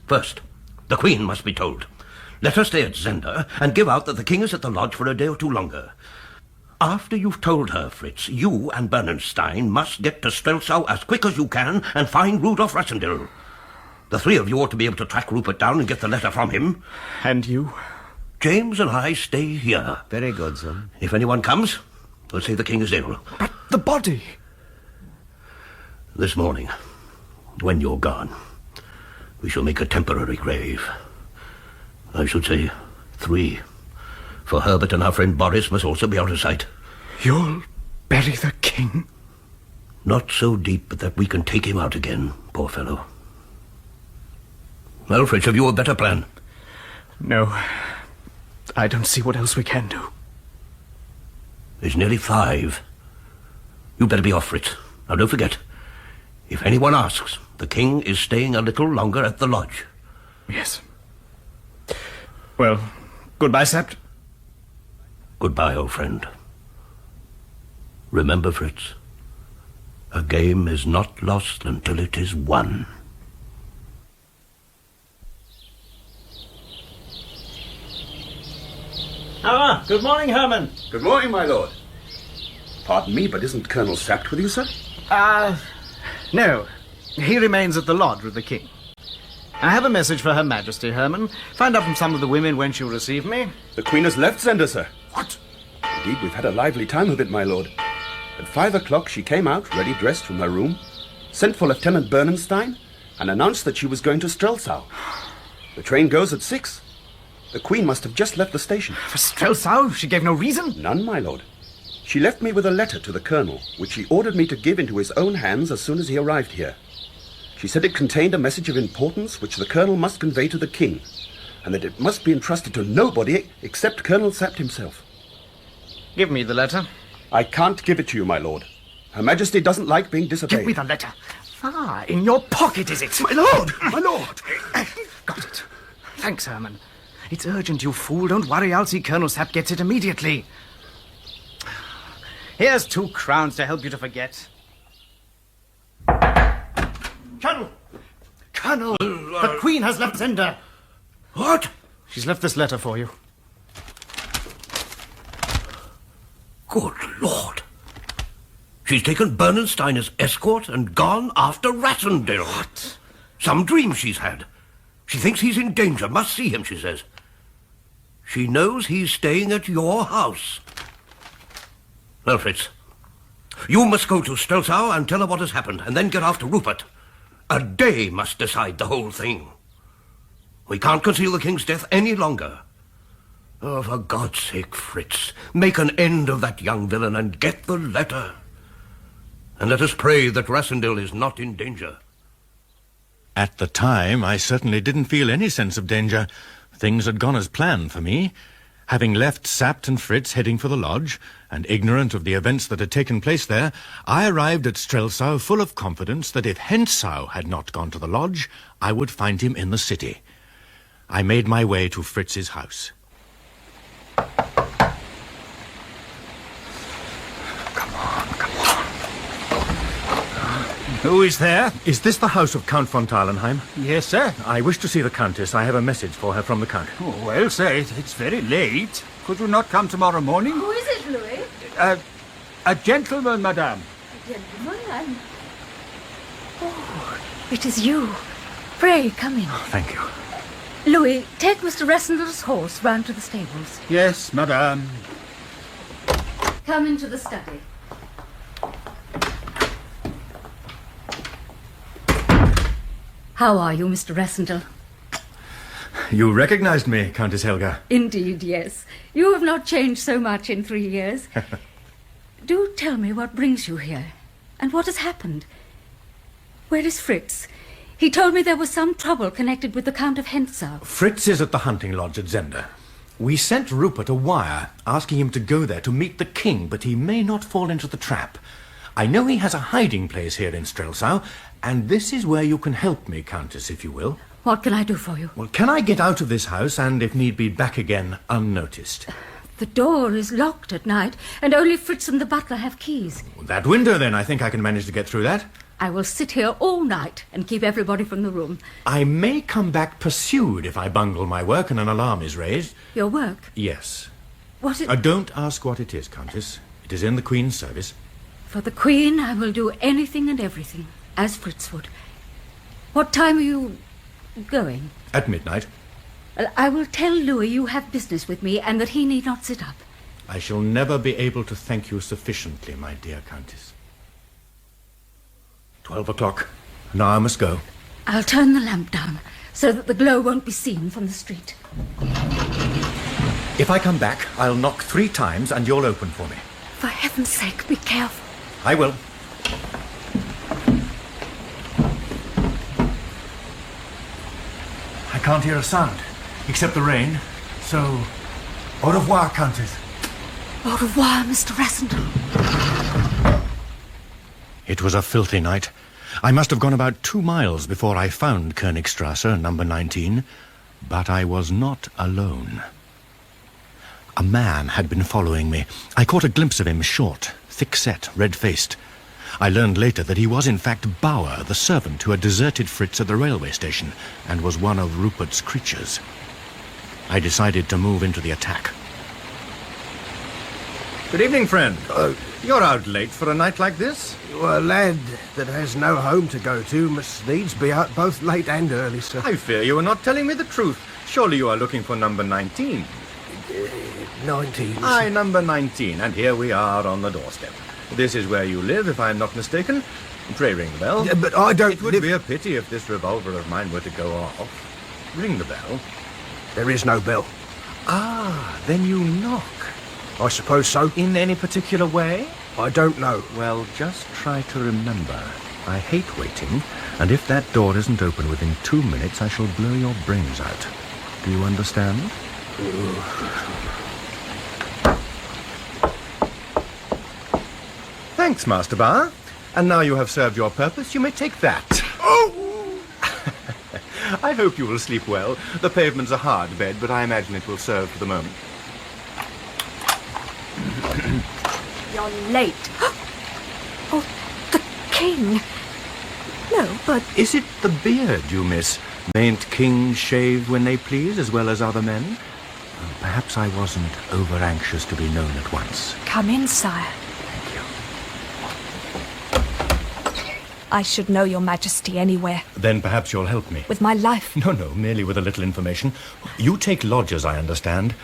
First, the Queen must be told. Let her stay at Zenda and give out that the king is at the lodge for a day or two longer. After you've told her, Fritz, you and Bernstein must get to Strelsau as quick as you can and find Rudolf Rassendyll. The three of you ought to be able to track Rupert down and get the letter from him. And you? James and I stay here. Very good, sir. If anyone comes, we'll say the king is ill. But the body? This morning, when you're gone, we shall make a temporary grave. I should say 3. For Herbert and our friend Boris must also be out of sight. You'll bury the king? Not so deep but that we can take him out again, poor fellow. Well, Fritz, have you a better plan? No. I don't see what else we can do. It's nearly 5. You better be off, Fritz. Now, don't forget, if anyone asks, the king is staying a little longer at the lodge. Yes. Well, goodbye, Sept. Goodbye, old friend. Remember, Fritz, a game is not lost until it is won. Ah, good morning, Heerman. Good morning, my lord. Pardon me, but isn't Colonel Sapt with you, sir? No. He remains at the lodge with the king. I have a message for Her Majesty, Heerman. Find out from some of the women when she'll receive me. The Queen has left Zenda, sir. What? Indeed, we've had a lively time of it, my lord. At 5 o'clock she came out, ready dressed from her room, sent for Lieutenant Bernstein, and announced that she was going to Strelsau. The train goes at 6. The Queen must have just left the station. For Strelsau? She gave no reason? None, my lord. She left me with a letter to the colonel, which he ordered me to give into his own hands as soon as he arrived here. She said it contained a message of importance which the colonel must convey to the king, and that it must be entrusted to nobody except Colonel Sapt himself. Give me the letter. I can't give it to you, my lord. Her Majesty doesn't like being disobeyed. Give me the letter. Ah, in your pocket, is it? My lord! My lord! Got it. Thanks, Heerman. It's urgent, you fool. Don't worry, I'll see Colonel Sapt gets it immediately. Here's 2 crowns to help you to forget. Colonel! Colonel! The Queen has left Zenda. What? She's left this letter for you. Good Lord. She's taken Bernstein as escort and gone after Rassendyll. What? Some dream she's had. She thinks he's in danger. Must see him, she says. She knows he's staying at your house. Well, Fritz, you must go to Strelsau and tell her what has happened, and then get after Rupert. A day must decide the whole thing. We can't conceal the king's death any longer. Oh, for God's sake, Fritz, make an end of that young villain and get the letter. And let us pray that Rassendyll is not in danger. At the time, I certainly didn't feel any sense of danger. Things had gone as planned for me. Having left Sapt and Fritz heading for the lodge, and ignorant of the events that had taken place there, I arrived at Strelsau full of confidence that if Hentzau had not gone to the lodge, I would find him in the city. I made my way to Fritz's house. Who is there? Is this the house of Count von Tarlenheim? Yes, sir. I wish to see the Countess. I have a message for her from the Count. Oh, well, sir, it's very late. Could you not come tomorrow morning? Who is it, Louis? A gentleman, madame. A gentleman, Oh, it is you. Pray, come in. Oh, thank you. Louis, take Mr. Rassendyll's horse round to the stables. Yes, madame. Come into the study. How are you, Mr. Rassendyll? You recognized me, Countess Helga. Indeed, yes. You have not changed so much in 3 years. Do tell me what brings you here. And what has happened? Where is Fritz? He told me there was some trouble connected with the Count of Hentzau. Fritz is at the hunting lodge at Zenda. We sent Rupert a wire asking him to go there to meet the king, but he may not fall into the trap. I know he has a hiding place here in Strelsau, and this is where you can help me, Countess, if you will. What can I do for you? Well, can I get out of this house and, if need be, back again unnoticed? The door is locked at night, and only Fritz and the butler have keys. That window, then. I think I can manage to get through that. I will sit here all night and keep everybody from the room. I may come back pursued if I bungle my work and an alarm is raised. Your work? Yes. What is... Don't ask what it is, Countess. It is in the Queen's service. For the Queen, I will do anything and everything, as Fritz would. What time are you going? At midnight. I will tell Louis you have business with me and that he need not sit up. I shall never be able to thank you sufficiently, my dear Countess. 12 o'clock. Now I must go. I'll turn the lamp down so that the glow won't be seen from the street. If I come back, I'll knock 3 times and you'll open for me. For heaven's sake, be careful. I will. I can't hear a sound, except the rain. So, au revoir, Countess. Au revoir, Mr. Rassendyll. It was a filthy night. I must have gone about 2 miles before I found Königstrasse, number 19. But I was not alone. A man had been following me. I caught a glimpse of him, short, thick-set, red-faced. I learned later that he was in fact Bauer, the servant who had deserted Fritz at the railway station and was one of Rupert's creatures. I decided to move into the attack. Good evening, friend. You're out late for a night like this? Well, a lad that has no home to go to must needs be out both late and early, sir. I fear you are not telling me the truth. Surely you are looking for number 19. 19. Aye, number 19, and here we are on the doorstep. This is where you live, if I'm not mistaken. Pray ring the bell. But I don't It would be a pity if this revolver of mine were to go off. Ring the bell. There is no bell. Ah, then you knock. I suppose so. In any particular way? I don't know. Well, just try to remember. I hate waiting, and if that door isn't open within 2 minutes, I shall blow your brains out. Do you understand? Thanks, Master Bauer. And now you have served your purpose, you may take that. Oh! I hope you will sleep well. The pavement's a hard bed, but I imagine it will serve for the moment. You're late. Oh, the king. No, but... Is it the beard you miss? Mayn't kings shave when they please, as well as other men? Perhaps I wasn't over-anxious to be known at once. Come in, sire. I should know your majesty anywhere. Then perhaps you'll help me. With my life. No, merely with a little information. You take lodgers, I understand.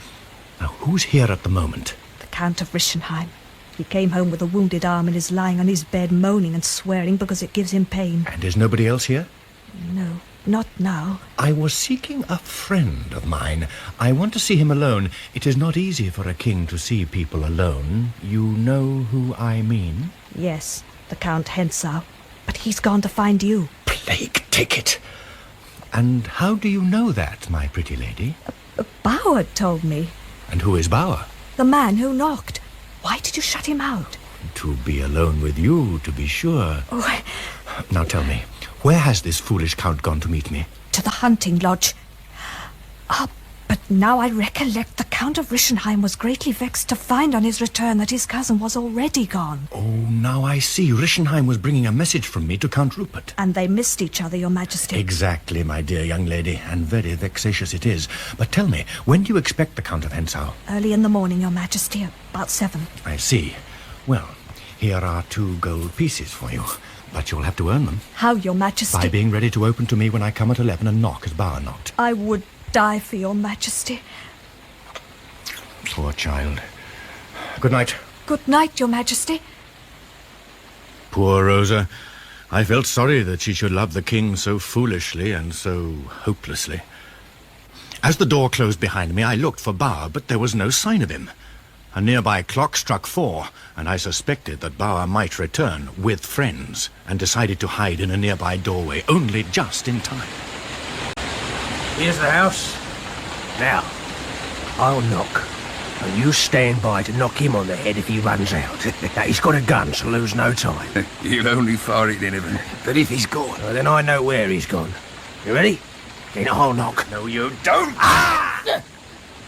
Now, who's here at the moment? The Count of Rischenheim. He came home with a wounded arm and is lying on his bed moaning and swearing because it gives him pain. And is nobody else here? No, not now. I was seeking a friend of mine. I want to see him alone. It is not easy for a king to see people alone. You know who I mean? Yes, the Count Hentzau. But he's gone to find you. Plague take it. And how do you know that, my pretty lady? Bauer told me. And who is Bauer? The man who knocked. Why did you shut him out? To be alone with you, to be sure. Oh, Now tell me, where has this foolish count gone to meet me? to the hunting lodge. Ah, but now I recollect the Count of Rischenheim was greatly vexed to find on his return that his cousin was already gone. Oh, now I see. Rischenheim was bringing a message from me to Count Rupert. And they missed each other, your majesty. Exactly, my dear young lady, and very vexatious it is. But tell me, when do you expect the Count of Hentzau? Early in the morning, your majesty, about 7. I see. Well, here are 2 gold pieces for you, but you'll have to earn them. How, your majesty? By being ready to open to me when I come at 11 and knock as Bauer knocked. I would die for your majesty. Poor child. Good night. Good night, your majesty. Poor Rosa. I felt sorry that she should love the king so foolishly and so hopelessly. As the door closed behind me, I looked for Bauer, but there was no sign of him. A nearby clock struck 4, and I suspected that Bauer might return with friends, and decided to hide in a nearby doorway, only just in time. Here's the house. Now, I'll knock, and you stand by to knock him on the head if he runs out. Now, he's got a gun, so lose no time. He'll only fire it in but if he's gone... Well, then I know where he's gone. You ready? Then I'll knock. No, you don't! Ah!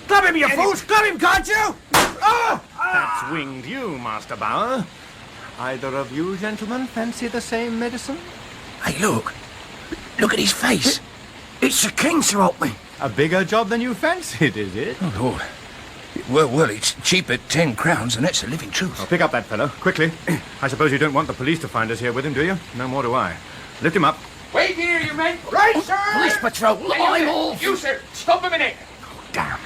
Club him, you fools! Club him, can't you? Oh! That's winged you, Master Bauer. Either of you gentlemen fancy the same medicine? Hey, look. Look at his face. It's the king, Sir Otway. A bigger job than you fancied, is it? Oh, Lord. Well, it's cheap at 10 crowns, and that's the living truth. I'll pick up that fellow, quickly. I suppose you don't want the police to find us here with him, do you? No more do I. Lift him up. Wait here, you men! Right, sir! Police patrol, I'm off! You, sir, stop a minute! Oh, damn.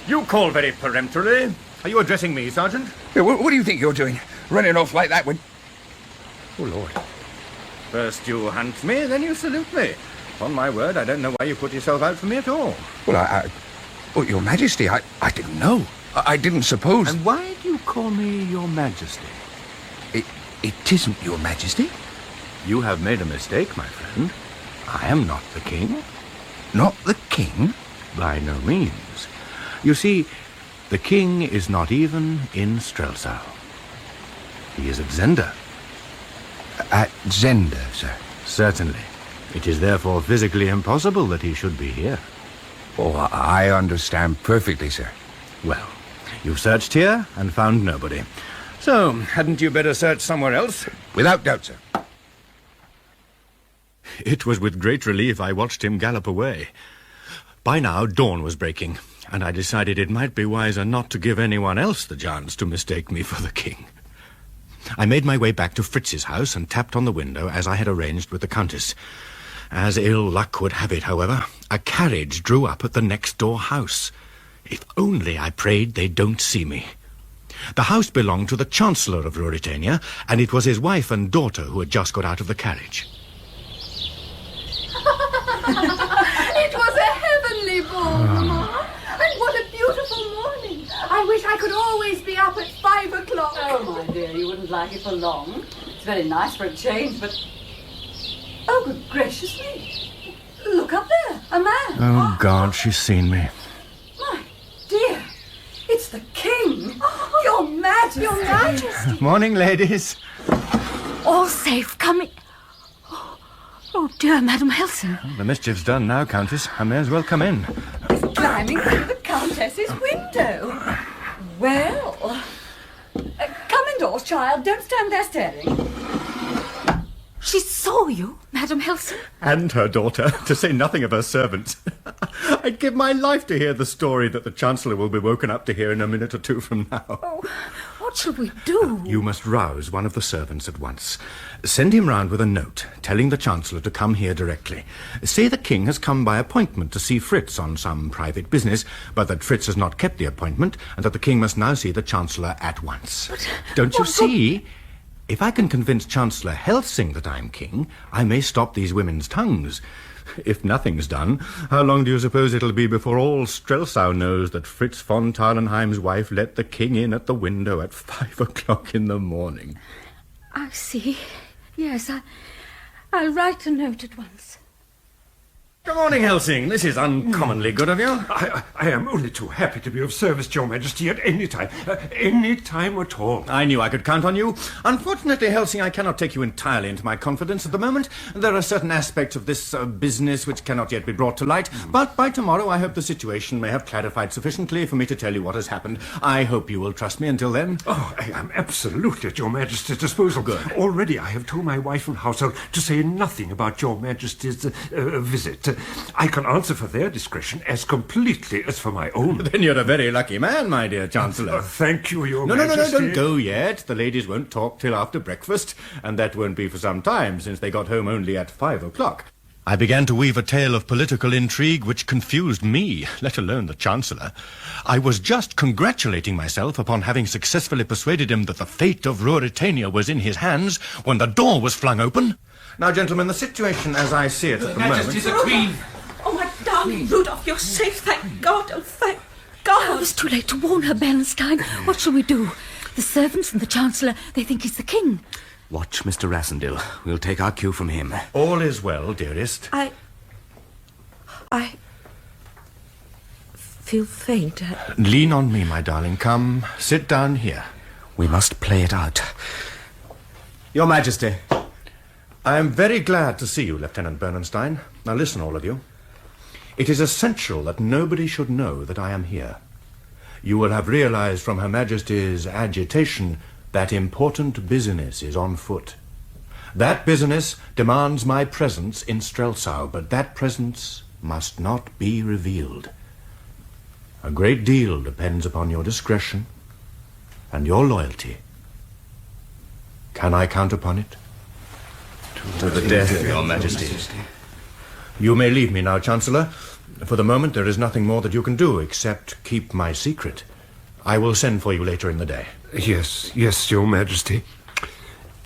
You call very peremptorily. Are you addressing me, Sergeant? Yeah, what do you think you're doing? Running off like that when... Oh, Lord. First you hunt me, then you salute me. On my word, I don't know why you put yourself out for me at all. Well, Well, Your Majesty, I didn't know. I didn't suppose... And why do you call me Your Majesty? It isn't Your Majesty. You have made a mistake, my friend. I am not the king. Not the king? By no means. You see, the king is not even in Strelsau. He is at Zenda. At Zenda, sir? Certainly. It is therefore physically impossible that he should be here. Oh, I understand perfectly, sir. Well, you've searched here and found nobody. So, hadn't you better search somewhere else? Without doubt, sir. It was with great relief I watched him gallop away. By now, dawn was breaking, and I decided it might be wiser not to give anyone else the chance to mistake me for the king. I made my way back to Fritz's house and tapped on the window as I had arranged with the Countess. As ill luck would have it, however, a carriage drew up at the next-door house. If only, I prayed, they don't see me. The house belonged to the Chancellor of Ruritania, and it was his wife and daughter who had just got out of the carriage. It was a heavenly ball, Mamma. And what a beautiful morning. I wish I could always be up at 5 o'clock. Oh, my dear, you wouldn't like it for long. It's very nice for a change, but... Oh, good gracious me. Look up there, a man. Oh, God, she's seen me. My dear, it's the king. Your Majesty. Your Majesty. Morning, ladies. All safe, coming... Oh, dear, Madame Helsing. The mischief's done now, Countess. I may as well come in. Climbing through the Countess's window. Well... come indoors, child. Don't stand there staring. She saw you, Madame Helsing? And her daughter, to say nothing of her servants. I'd give my life to hear the story that the Chancellor will be woken up to hear in a minute or two from now. Oh, what shall we do? You must rouse one of the servants at once. Send him round with a note, telling the Chancellor to come here directly. Say the King has come by appointment to see Fritz on some private business, but that Fritz has not kept the appointment, and that the King must now see the Chancellor at once. Don't you see? If I can convince Chancellor Helsing that I'm king, I may stop these women's tongues. If nothing's done, how long do you suppose it'll be before all Strelsau knows that Fritz von Tarlenheim's wife let the king in at the window at 5 o'clock in the morning? I see. Yes, I'll write a note at once. Good morning, Helsing. This is uncommonly good of you. I am only too happy to be of service to Your Majesty at any time. Any time at all. I knew I could count on you. Unfortunately, Helsing, I cannot take you entirely into my confidence at the moment. There are certain aspects of this business which cannot yet be brought to light, but by tomorrow I hope the situation may have clarified sufficiently for me to tell you what has happened. I hope you will trust me until then. Oh, I am absolutely at Your Majesty's disposal. Good. Already I have told my wife and household to say nothing about Your Majesty's visit. I can answer for their discretion as completely as for my own. Then you're a very lucky man, my dear Chancellor. Thank you, Your No, Majesty. don't go yet. The ladies won't talk till after breakfast, and that won't be for some time, since they got home only at 5 o'clock. I began to weave a tale of political intrigue which confused me, let alone the Chancellor. I was just congratulating myself upon having successfully persuaded him that the fate of Ruritania was in his hands when the door was flung open. Now, gentlemen, the situation as I see it at the moment... Majesty's the Queen! Oh, my darling Rudolph, you're safe, thank God. Oh, thank God. God! I was too late to warn her, Bernstein. What shall we do? The servants and the Chancellor, they think he's the king. Watch Mr. Rassendyll. We'll take our cue from him. All is well, dearest. I feel faint. Lean on me, my darling. Come, sit down here. We must play it out. Your Majesty. I am very glad to see you, Lieutenant Bernstein. Now listen, all of you. It is essential that nobody should know that I am here. You will have realized from Her Majesty's agitation that important business is on foot. That business demands my presence in Strelsau, but that presence must not be revealed. A great deal depends upon your discretion and your loyalty. Can I count upon it? To the death of your Majesty. You may leave me now, Chancellor. For the moment, there is nothing more that you can do except keep my secret. I will send for you later in the day. Yes, yes, Your Majesty.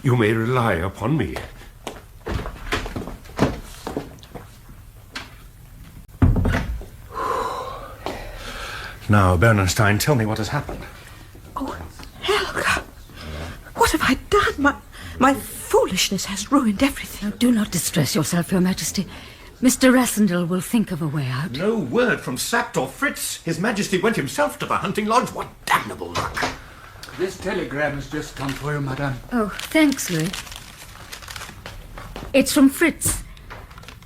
You may rely upon me. Now, Bernstein, tell me what has happened. Oh, Helga! What have I done? My foolishness has ruined everything. Now, do not distress yourself, Your Majesty. Mr. Rassendyll will think of a way out. No word from Sapt or Fritz. His Majesty went himself to the hunting lodge. What damnable luck. This telegram has just come for you, madame. Oh, thanks, Louis. It's from Fritz.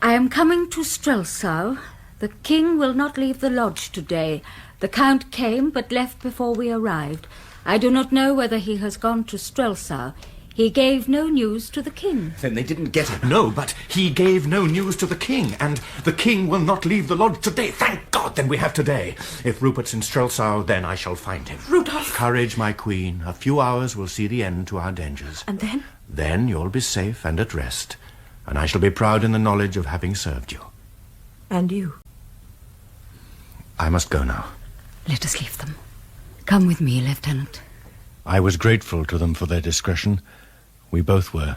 I am coming to Strelsau. The king will not leave the lodge today. The Count came, but left before we arrived. I do not know whether he has gone to Strelsau. He gave no news to the king. Then they didn't get him. No, but he gave no news to the king, and the king will not leave the lodge today. Thank God, then we have today. If Rupert's in Strelsau, then I shall find him. Rudolf! Courage, my queen. A few hours will see the end to our dangers. And then? Then you'll be safe and at rest, and I shall be proud in the knowledge of having served you. And you? I must go now. Let us leave them. Come with me, Lieutenant. I was grateful to them for their discretion. We both were.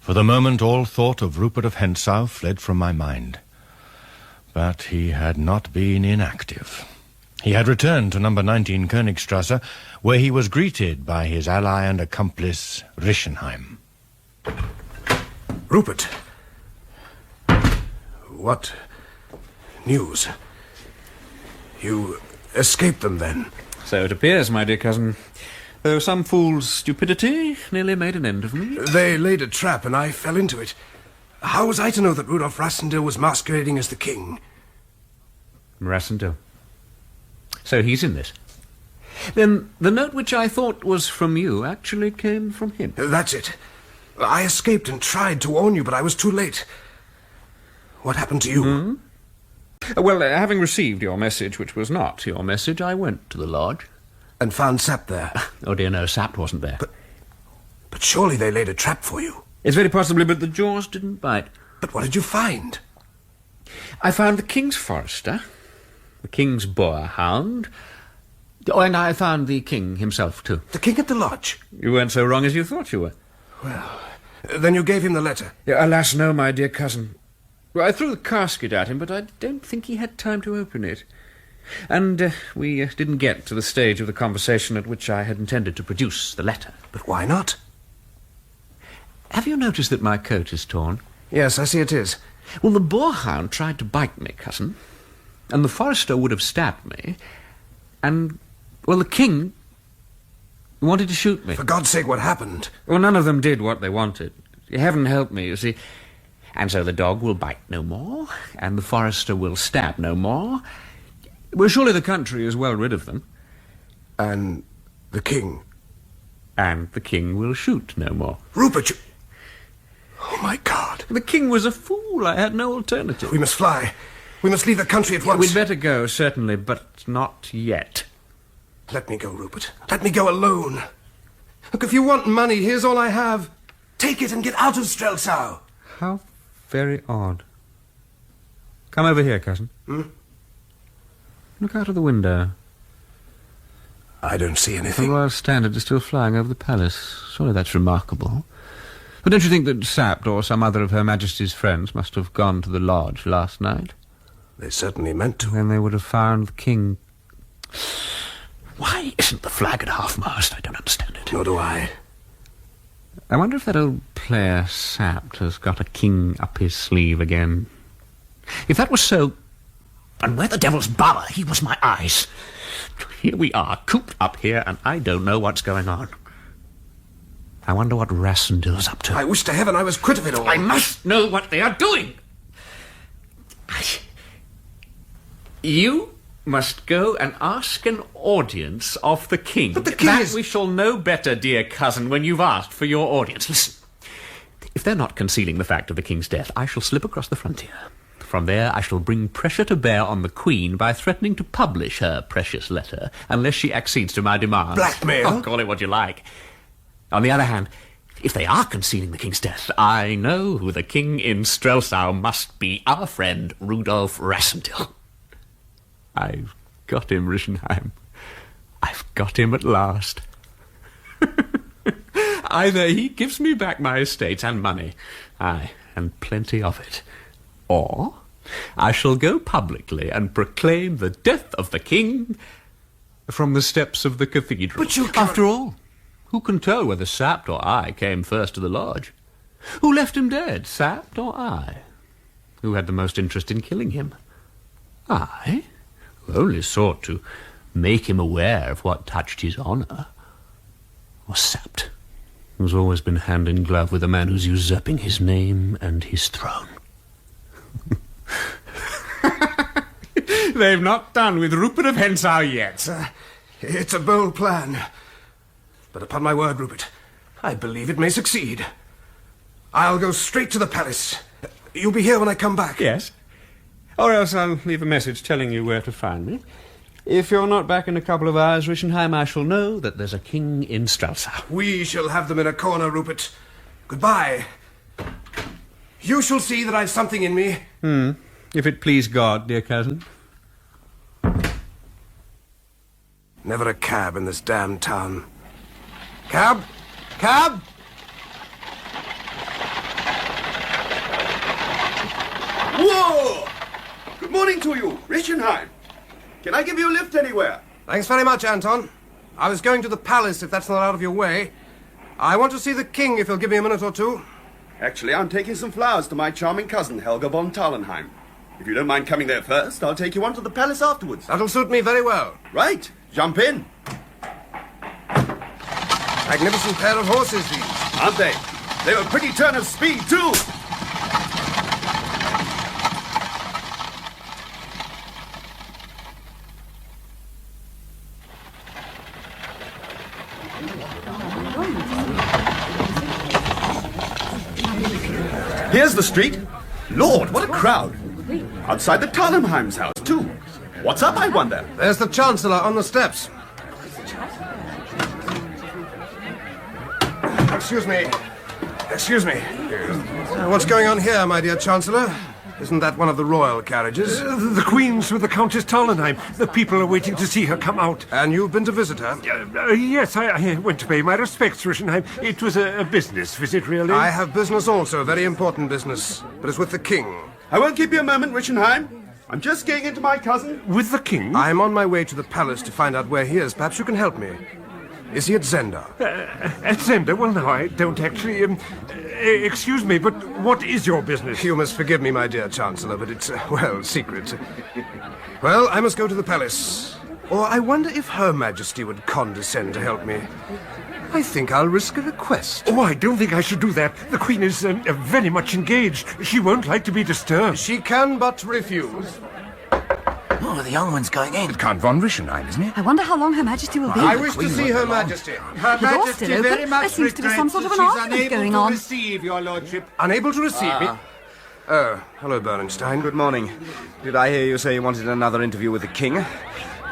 For the moment, all thought of Rupert of Hentzau fled from my mind. But he had not been inactive. He had returned to number 19 Königstrasse, where he was greeted by his ally and accomplice, Rischenheim. Rupert. What news? You escaped them, then? So it appears, my dear cousin. Though some fool's stupidity nearly made an end of me. They laid a trap, and I fell into it. How was I to know that Rudolf Rassendyll was masquerading as the king? Rassendyll. So he's in this. Then the note which I thought was from you actually came from him. That's it. I escaped and tried to warn you, but I was too late. What happened to you? Hmm? Well, having received your message, which was not your message, I went to the lodge. And found Sapt there? Oh, dear, no, Sapt wasn't there. But surely they laid a trap for you. It's very possibly, but the jaws didn't bite. But what did you find? I found the king's forester, the king's boar hound, oh, and I found the king himself, too. The king at the lodge? You weren't so wrong as you thought you were. Well, then you gave him the letter? Yeah, alas, no, my dear cousin. Well, I threw the casket at him, but I don't think he had time to open it. And we didn't get to the stage of the conversation at which I had intended to produce the letter. But why not? Have you noticed that my coat is torn? Yes, I see it is. Well, the boarhound tried to bite me, cousin, and the forester would have stabbed me, and, well, the king wanted to shoot me. For God's sake, what happened? Well, none of them did what they wanted. Heaven help me, you see. And so the dog will bite no more, and the forester will stab no more. Well, surely the country is well rid of them. And the king? And the king will shoot no more. Rupert, you... Oh, my God. The king was a fool. I had no alternative. We must fly. We must leave the country at once. We'd better go, certainly, but not yet. Let me go, Rupert. Let me go alone. Look, if you want money, here's all I have. Take it and get out of Strelsau. How very odd. Come over here, cousin. Hmm? Look out of the window. I don't see anything. The royal standard is still flying over the palace. Surely that's remarkable. But don't you think that Sapt or some other of Her Majesty's friends must have gone to the lodge last night? They certainly meant to. Then they would have found the king. Why isn't the flag at half-mast? I don't understand it. Nor do I. I wonder if that old player, Sapt, has got a king up his sleeve again. If that was so... And where the devil's Barber? He was my eyes. Here we are, cooped up here, and I don't know what's going on. I wonder what Rassendyll's up to. I wish to heaven I was quit of it all. I must know what they are doing. You must go and ask an audience of the king. But the king that is... we shall know better, dear cousin, when you've asked for your audience. Listen, if they're not concealing the fact of the king's death, I shall slip across the frontier. From there, I shall bring pressure to bear on the Queen by threatening to publish her precious letter unless she accedes to my demands. Blackmail? Oh, call it what you like. On the other hand, if they are concealing the king's death, I know who the king in Strelsau must be, our friend Rudolf Rassendyll. I've got him, Rischenheim. I've got him at last. Either he gives me back my estates and money, aye, and plenty of it, or I shall go publicly and proclaim the death of the king from the steps of the cathedral. But you can't... After all, who can tell whether Sapt or I came first to the lodge? Who left him dead, Sapt or I? Who had the most interest in killing him? I, who only sought to make him aware of what touched his honour. Or Sapt, who's always been hand in glove with a man who's usurping his name and his throne. They've not done with Rupert of Hentzau yet. It's a bold plan. But upon my word, Rupert, I believe it may succeed. I'll go straight to the palace. You'll be here when I come back. Yes. Or else I'll leave a message telling you where to find me. If you're not back in a couple of hours, Rischenheim, I shall know that there's a king in Strelsau. We shall have them in a corner, Rupert. Goodbye. You shall see that I've something in me. If it please God, dear cousin. Never a cab in this damned town. Cab? Cab? Whoa! Good morning to you, Rischenheim. Can I give you a lift anywhere? Thanks very much, Anton. I was going to the palace, if that's not out of your way. I want to see the king, if you'll give me a minute or two. Actually, I'm taking some flowers to my charming cousin, Helga von Thalenheim. If you don't mind coming there first, I'll take you on to the palace afterwards. That'll suit me very well. Right. Jump in. Magnificent pair of horses, these. Aren't they? They have a pretty turn of speed, too. Here's the street. Lord, what a crowd. Outside the Thalenheim's house, too. What's up, I wonder? There's the Chancellor on the steps. Excuse me. Excuse me. What's going on here, my dear Chancellor? Isn't that one of the royal carriages? The Queen's with the Countess Thalenheim. The people are waiting to see her come out. And you've been to visit her? Yes, I went to pay my respects, Rischenheim. It was a business visit, really. I have business also, very important business. But it's with the king. I won't keep you a moment, Rischenheim. I'm just getting into my cousin. With the king? I'm on my way to the palace to find out where he is. Perhaps you can help me. Is he at Zenda? At Zenda? Well, no, I don't actually... excuse me, but what is your business? You must forgive me, my dear Chancellor, but it's, well, secret. Well, I must go to the palace. Or I wonder if Her Majesty would condescend to help me. I think I'll risk a request. Oh, I don't think I should do that. The Queen is very much engaged. She won't like to be disturbed. She can but refuse. Oh, the young one's going in. Count von Rischenheim, isn't it? I wonder how long Her Majesty will be. I wish to see Her Majesty. Her Majesty very much there seems to be some sort of an argument going on. Receive your lordship. Unable to receive me? Oh, hello, Bernstein. Good morning. Did I hear you say you wanted another interview with the king?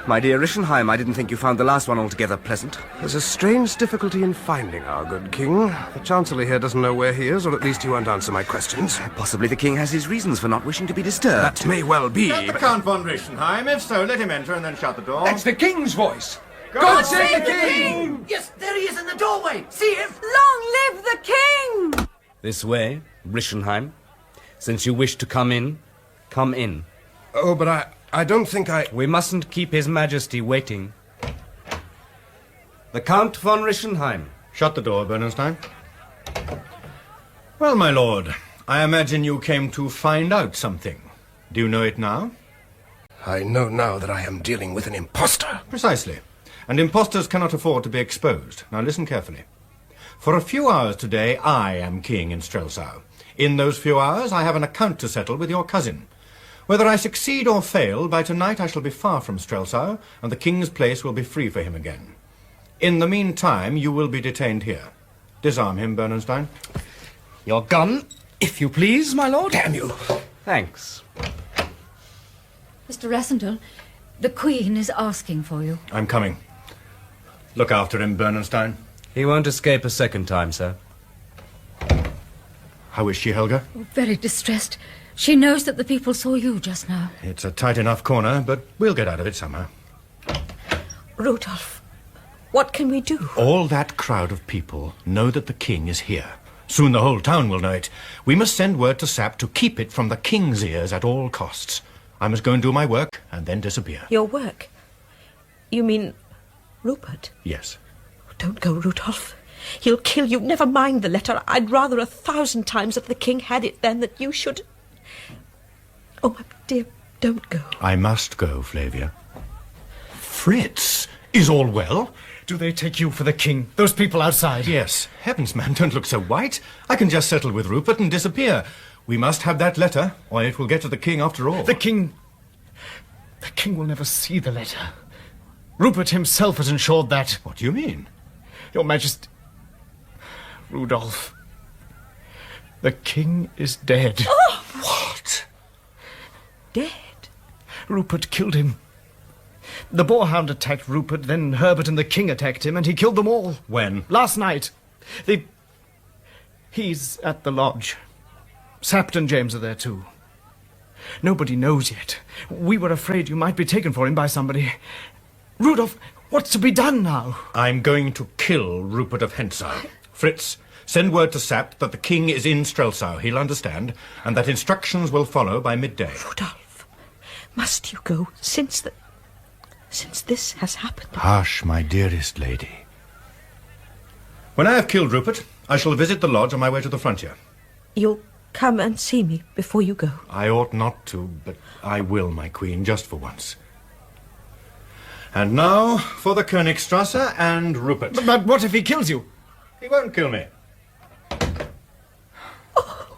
My dear Rischenheim, I didn't think you found the last one altogether pleasant. There's a strange difficulty in finding our good king. The Chancellor here doesn't know where he is, or at least he won't answer my questions. Possibly the king has his reasons for not wishing to be disturbed. That may well be. The Count von Rischenheim. If so, let him enter and then shut the door. That's the king's voice. God save the king! Yes, there he is in the doorway. See him? Long live the king! This way, Rischenheim. Since you wish to come in, come in. Oh, but I don't think I... We mustn't keep His Majesty waiting. The Count von Rischenheim. Shut the door, Bernstein. Well, my lord, I imagine you came to find out something. Do you know it now? I know now that I am dealing with an impostor. Precisely. And impostors cannot afford to be exposed. Now listen carefully. For a few hours today, I am king in Strelsau. In those few hours, I have an account to settle with your cousin. Whether I succeed or fail, by tonight I shall be far from Strelsau, and the king's place will be free for him again. In the meantime, you will be detained here. Disarm him, Bernstein. Your gun, if you please, my lord. Damn you. Thanks. Mr. Rassendyll, the Queen is asking for you. I'm coming. Look after him, Bernstein. He won't escape a second time, sir. How is she, Helga? Very distressed. She knows that the people saw you just now. It's a tight enough corner, but we'll get out of it somehow. Rudolf, what can we do? All that crowd of people know that the king is here. Soon the whole town will know it. We must send word to Sap to keep it from the king's ears at all costs. I must go and do my work and then disappear. Your work? You mean Rupert? Yes. Don't go, Rudolf. He'll kill you. Never mind the letter. I'd rather 1,000 times that the king had it than that you should... Oh, my dear, don't go. I must go, Flavia. Fritz, is all well? Do they take you for the king? Those people outside? Yes. Heavens, man, don't look so white. I can just settle with Rupert and disappear. We must have that letter, or it will get to the king after all. The king will never see the letter. Rupert himself has ensured that. What do you mean? Your Majesty... Rudolf. The king is dead. Oh! What? Dead? Rupert killed him. The boarhound attacked Rupert, then Herbert and the king attacked him, and he killed them all. When? Last night. He's at the lodge. Sapt and James are there too. Nobody knows yet. We were afraid you might be taken for him by somebody. Rudolf, what's to be done now? I'm going to kill Rupert of Hentzau. Fritz, send word to Sapt that the king is in Strelsau. He'll understand, and that instructions will follow by midday. Rudolf, must you go since this has happened? Hush, my dearest lady. When I have killed Rupert, I shall visit the lodge on my way to the frontier. You'll come and see me before you go. I ought not to, but I will, my queen, just for once. And now for the Königstrasse and Rupert. But what if he kills you? He won't kill me. Oh,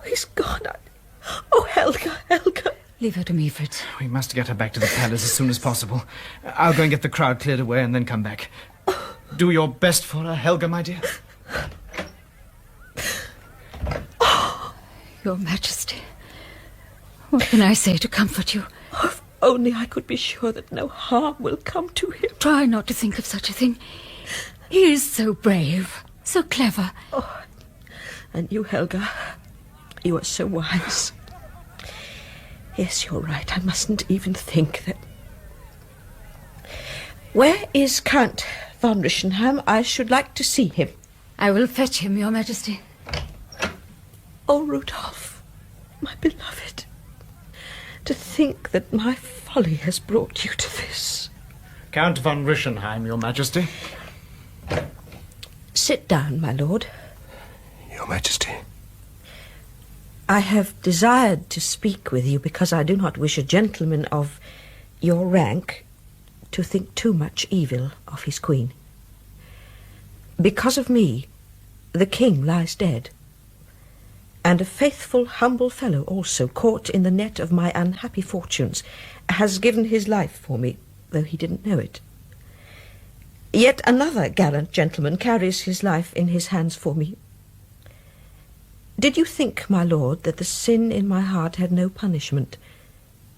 he's gone. Oh, Helga. Leave her to me, Fritz. We must get her back to the palace as soon as possible. I'll go and get the crowd cleared away and then come back. Do your best for her, Helga, my dear. Your Majesty, what can I say to comfort you? Oh, if only I could be sure that no harm will come to him. Try not to think of such a thing. He is so brave, so clever. Oh, and you, Helga, you are so wise. Yes, you're right. I mustn't even think that... Where is Count von Rischenheim? I should like to see him. I will fetch him, Your Majesty. Oh, Rudolf, my beloved, to think that my folly has brought you to this. Count von Rischenheim, Your Majesty. Sit down, my lord. Your Majesty. I have desired to speak with you because I do not wish a gentleman of your rank to think too much evil of his queen. Because of me, the king lies dead, and a faithful, humble fellow also, caught in the net of my unhappy fortunes, has given his life for me, though he didn't know it. Yet another gallant gentleman carries his life in his hands for me. Did you think, my lord, that the sin in my heart had no punishment,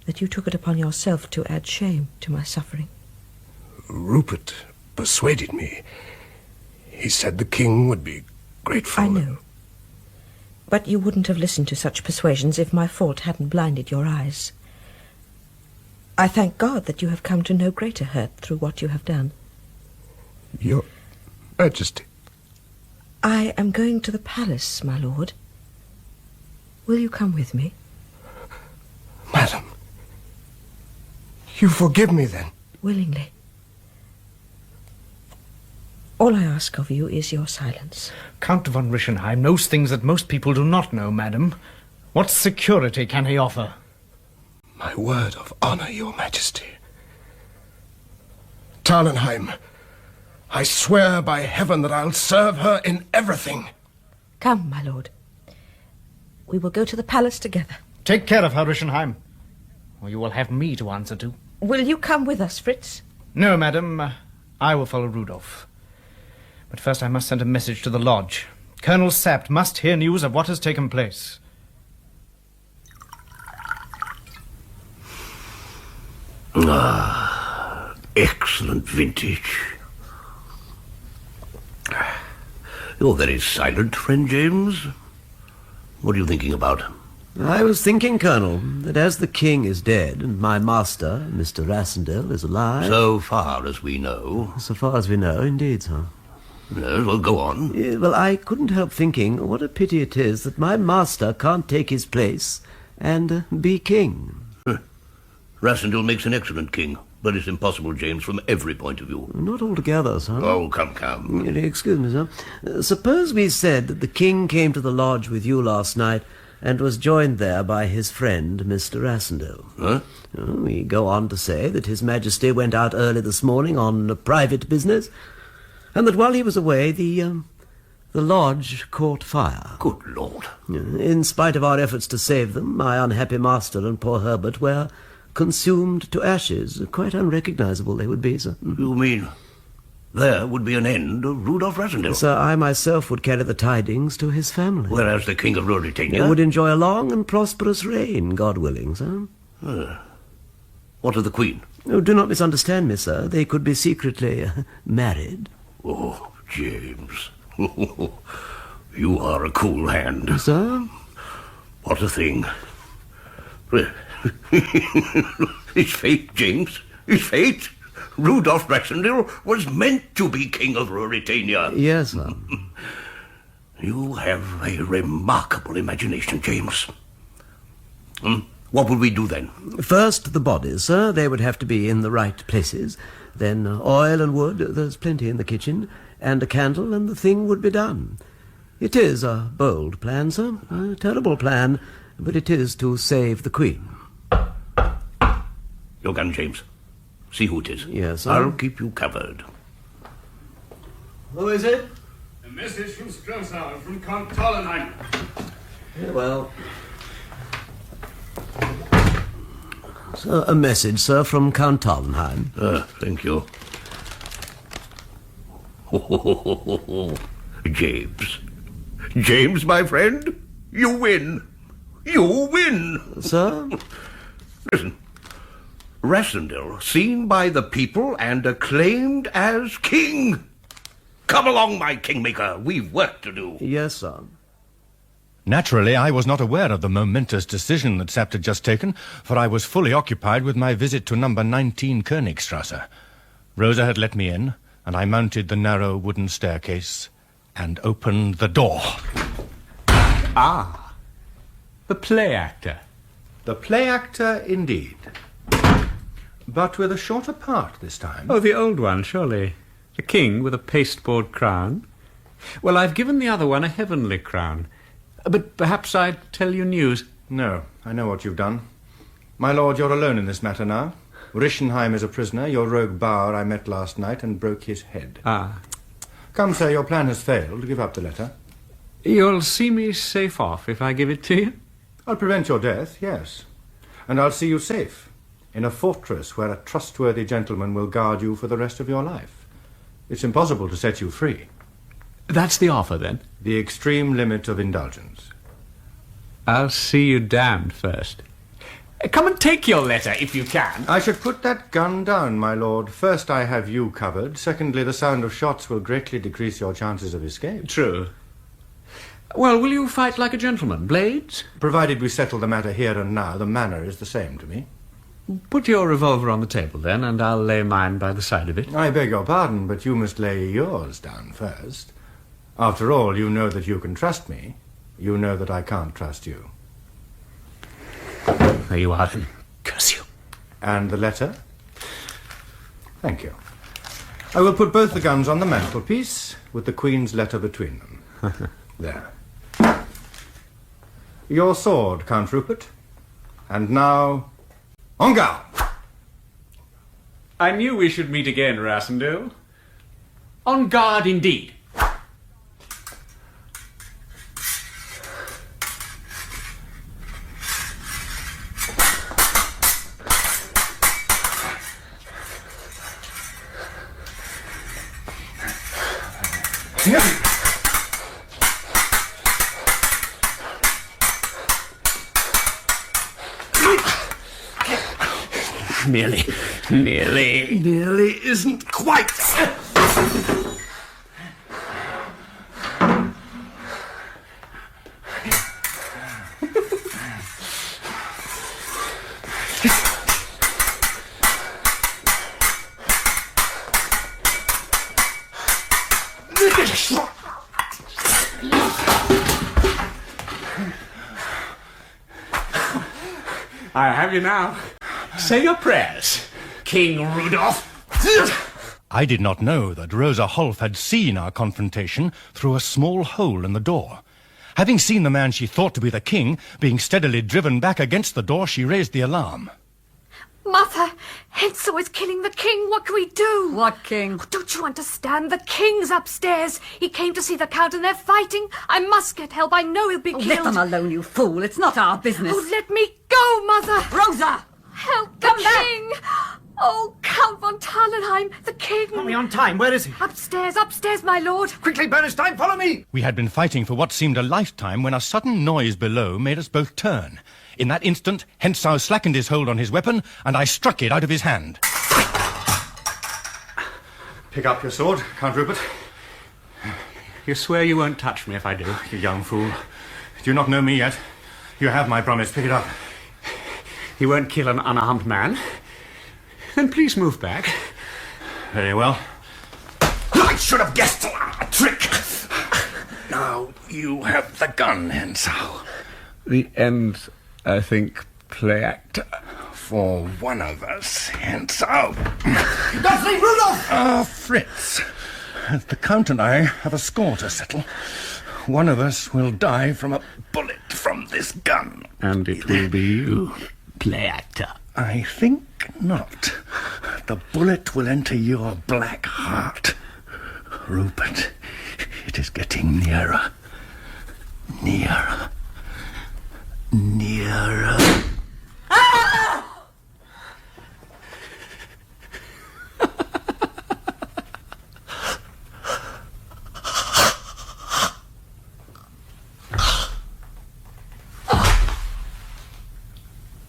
that you took it upon yourself to add shame to my suffering? Rupert persuaded me. He said the king would be grateful. I know. But you wouldn't have listened to such persuasions if my fault hadn't blinded your eyes. I thank God that you have come to no greater hurt through what you have done. Your Majesty. I am going to the palace, my lord. Will you come with me? My You forgive me, then? Willingly. All I ask of you is your silence. Count von Rischenheim knows things that most people do not know, madam. What security can he offer? My word of honor, your majesty. Tarlenheim, I swear by heaven that I'll serve her in everything. Come, my lord. We will go to the palace together. Take care of her, Rischenheim, or you will have me to answer to. Will you come with us, Fritz? No, madam. I will follow Rudolf. But first I must send a message to the lodge. Colonel Sapt must hear news of what has taken place. Ah, excellent vintage. You're very silent, friend James. What are you thinking about? I was thinking, Colonel, that as the king is dead and my master, Mr. Rassendyll, is alive... So far as we know. So far as we know, indeed, sir. Yes, well, go on. Well, I couldn't help thinking what a pity it is that my master can't take his place and be king. Rassendyll makes an excellent king, but it's impossible, James, from every point of view. Not altogether, sir. Oh, come. Excuse me, sir. Suppose we said that the king came to the lodge with you last night and was joined there by his friend, Mr. Rassendyll. Huh? We go on to say that His Majesty went out early this morning on private business, and that while he was away, the lodge caught fire. Good Lord. In spite of our efforts to save them, my unhappy master and poor Herbert were consumed to ashes. Quite unrecognizable they would be, sir. You mean there would be an end of Rudolf Rassendyll? Sir, I myself would carry the tidings to his family. Whereas the King of Ruritania would enjoy a long and prosperous reign, God willing, sir. What of the Queen? Oh, do not misunderstand me, sir. They could be secretly married. Oh, James. You are a cool hand. Sir? What a thing. His fate, James. His fate. Rudolf Rassendyll was meant to be King of Ruritania. Yes, sir. You have a remarkable imagination, James. What would we do then? First, the bodies, sir. They would have to be in the right places. Then oil and wood, there's plenty in the kitchen, and a candle, and the thing would be done. It is a bold plan, sir. A terrible plan, but it is to save the Queen. Your gun, James. See who it is. Yes, sir. I'll keep you covered. Who is it? A message from Strelsau, from Count Tarlenheim. Well... a message, sir, from Count Tarlenheim. Thank you. James. James, my friend, you win. You win. Sir? Listen. Rassendyll, seen by the people and acclaimed as king. Come along, my kingmaker. We've work to do. Yes, sir. Naturally, I was not aware of the momentous decision that Sapt had just taken, for I was fully occupied with my visit to number 19 Königstrasse. Rosa had let me in, and I mounted the narrow wooden staircase and opened the door. Ah, the play actor. The play actor, indeed. But with a shorter part this time. Oh, the old one, surely. The king with a pasteboard crown. Well, I've given the other one a heavenly crown. But perhaps I'd tell you news. No, I know what you've done. My lord, you're alone in this matter now. Rischenheim is a prisoner. Your rogue Bauer I met last night and broke his head. Ah. Come, sir, your plan has failed. Give up the letter. You'll see me safe off if I give it to you? I'll prevent your death, yes. And I'll see you safe, in a fortress where a trustworthy gentleman will guard you for the rest of your life. It's impossible to set you free. That's the offer, then? The extreme limit of indulgence. I'll see you damned first. Come and take your letter, if you can. I should put that gun down, my lord. First, I have you covered. Secondly, the sound of shots will greatly decrease your chances of escape. True. Well, will you fight like a gentleman? Blades? Provided we settle the matter here and now, the manner is the same to me. Put your revolver on the table, then, and I'll lay mine by the side of it. I beg your pardon, but you must lay yours down first. After all, you know that you can trust me. You know that I can't trust you. There you are, then. Curse you. And the letter? Thank you. I will put both the guns on the mantelpiece, with the Queen's letter between them. There. Your sword, Count Rupert. And now, en garde! I knew we should meet again, Rassendyll. On guard indeed. Nearly isn't quite. I have you now. Say your prayers, King Rudolf. I did not know that Rosa Holf had seen our confrontation through a small hole in the door. Having seen the man she thought to be the king being steadily driven back against the door, she raised the alarm. Mother, Hentzau is killing the king. What can we do? What king? Oh, don't you understand? The king's upstairs. He came to see the count and they're fighting. I must get help. I know he'll be killed. Let them alone, you fool. It's not our business. Oh, let me go, Mother. Rosa! Help the king! Oh, Count von Tarlenheim, the king! Are we on time? Where is he? Upstairs, my lord! Quickly, Bernstein, follow me! We had been fighting for what seemed a lifetime when a sudden noise below made us both turn. In that instant, Hentzau slackened his hold on his weapon, and I struck it out of his hand. Pick up your sword, Count Rupert. You swear you won't touch me if I do? You young fool. Do you not know me yet? You have my promise. Pick it up. You won't kill an unarmed man? Then please move back. Very well. I should have guessed a trick. Now you have the gun, Hentzau. The end, I think, play act. For one of us, Hentzau. Don't leave Rudolf! Fritz. The Count and I have a score to settle. One of us will die from a bullet from this gun. And it will be you, play actor. I think not. The bullet will enter your black heart. Rupert, it is getting nearer. Nearer. Nearer. Ah!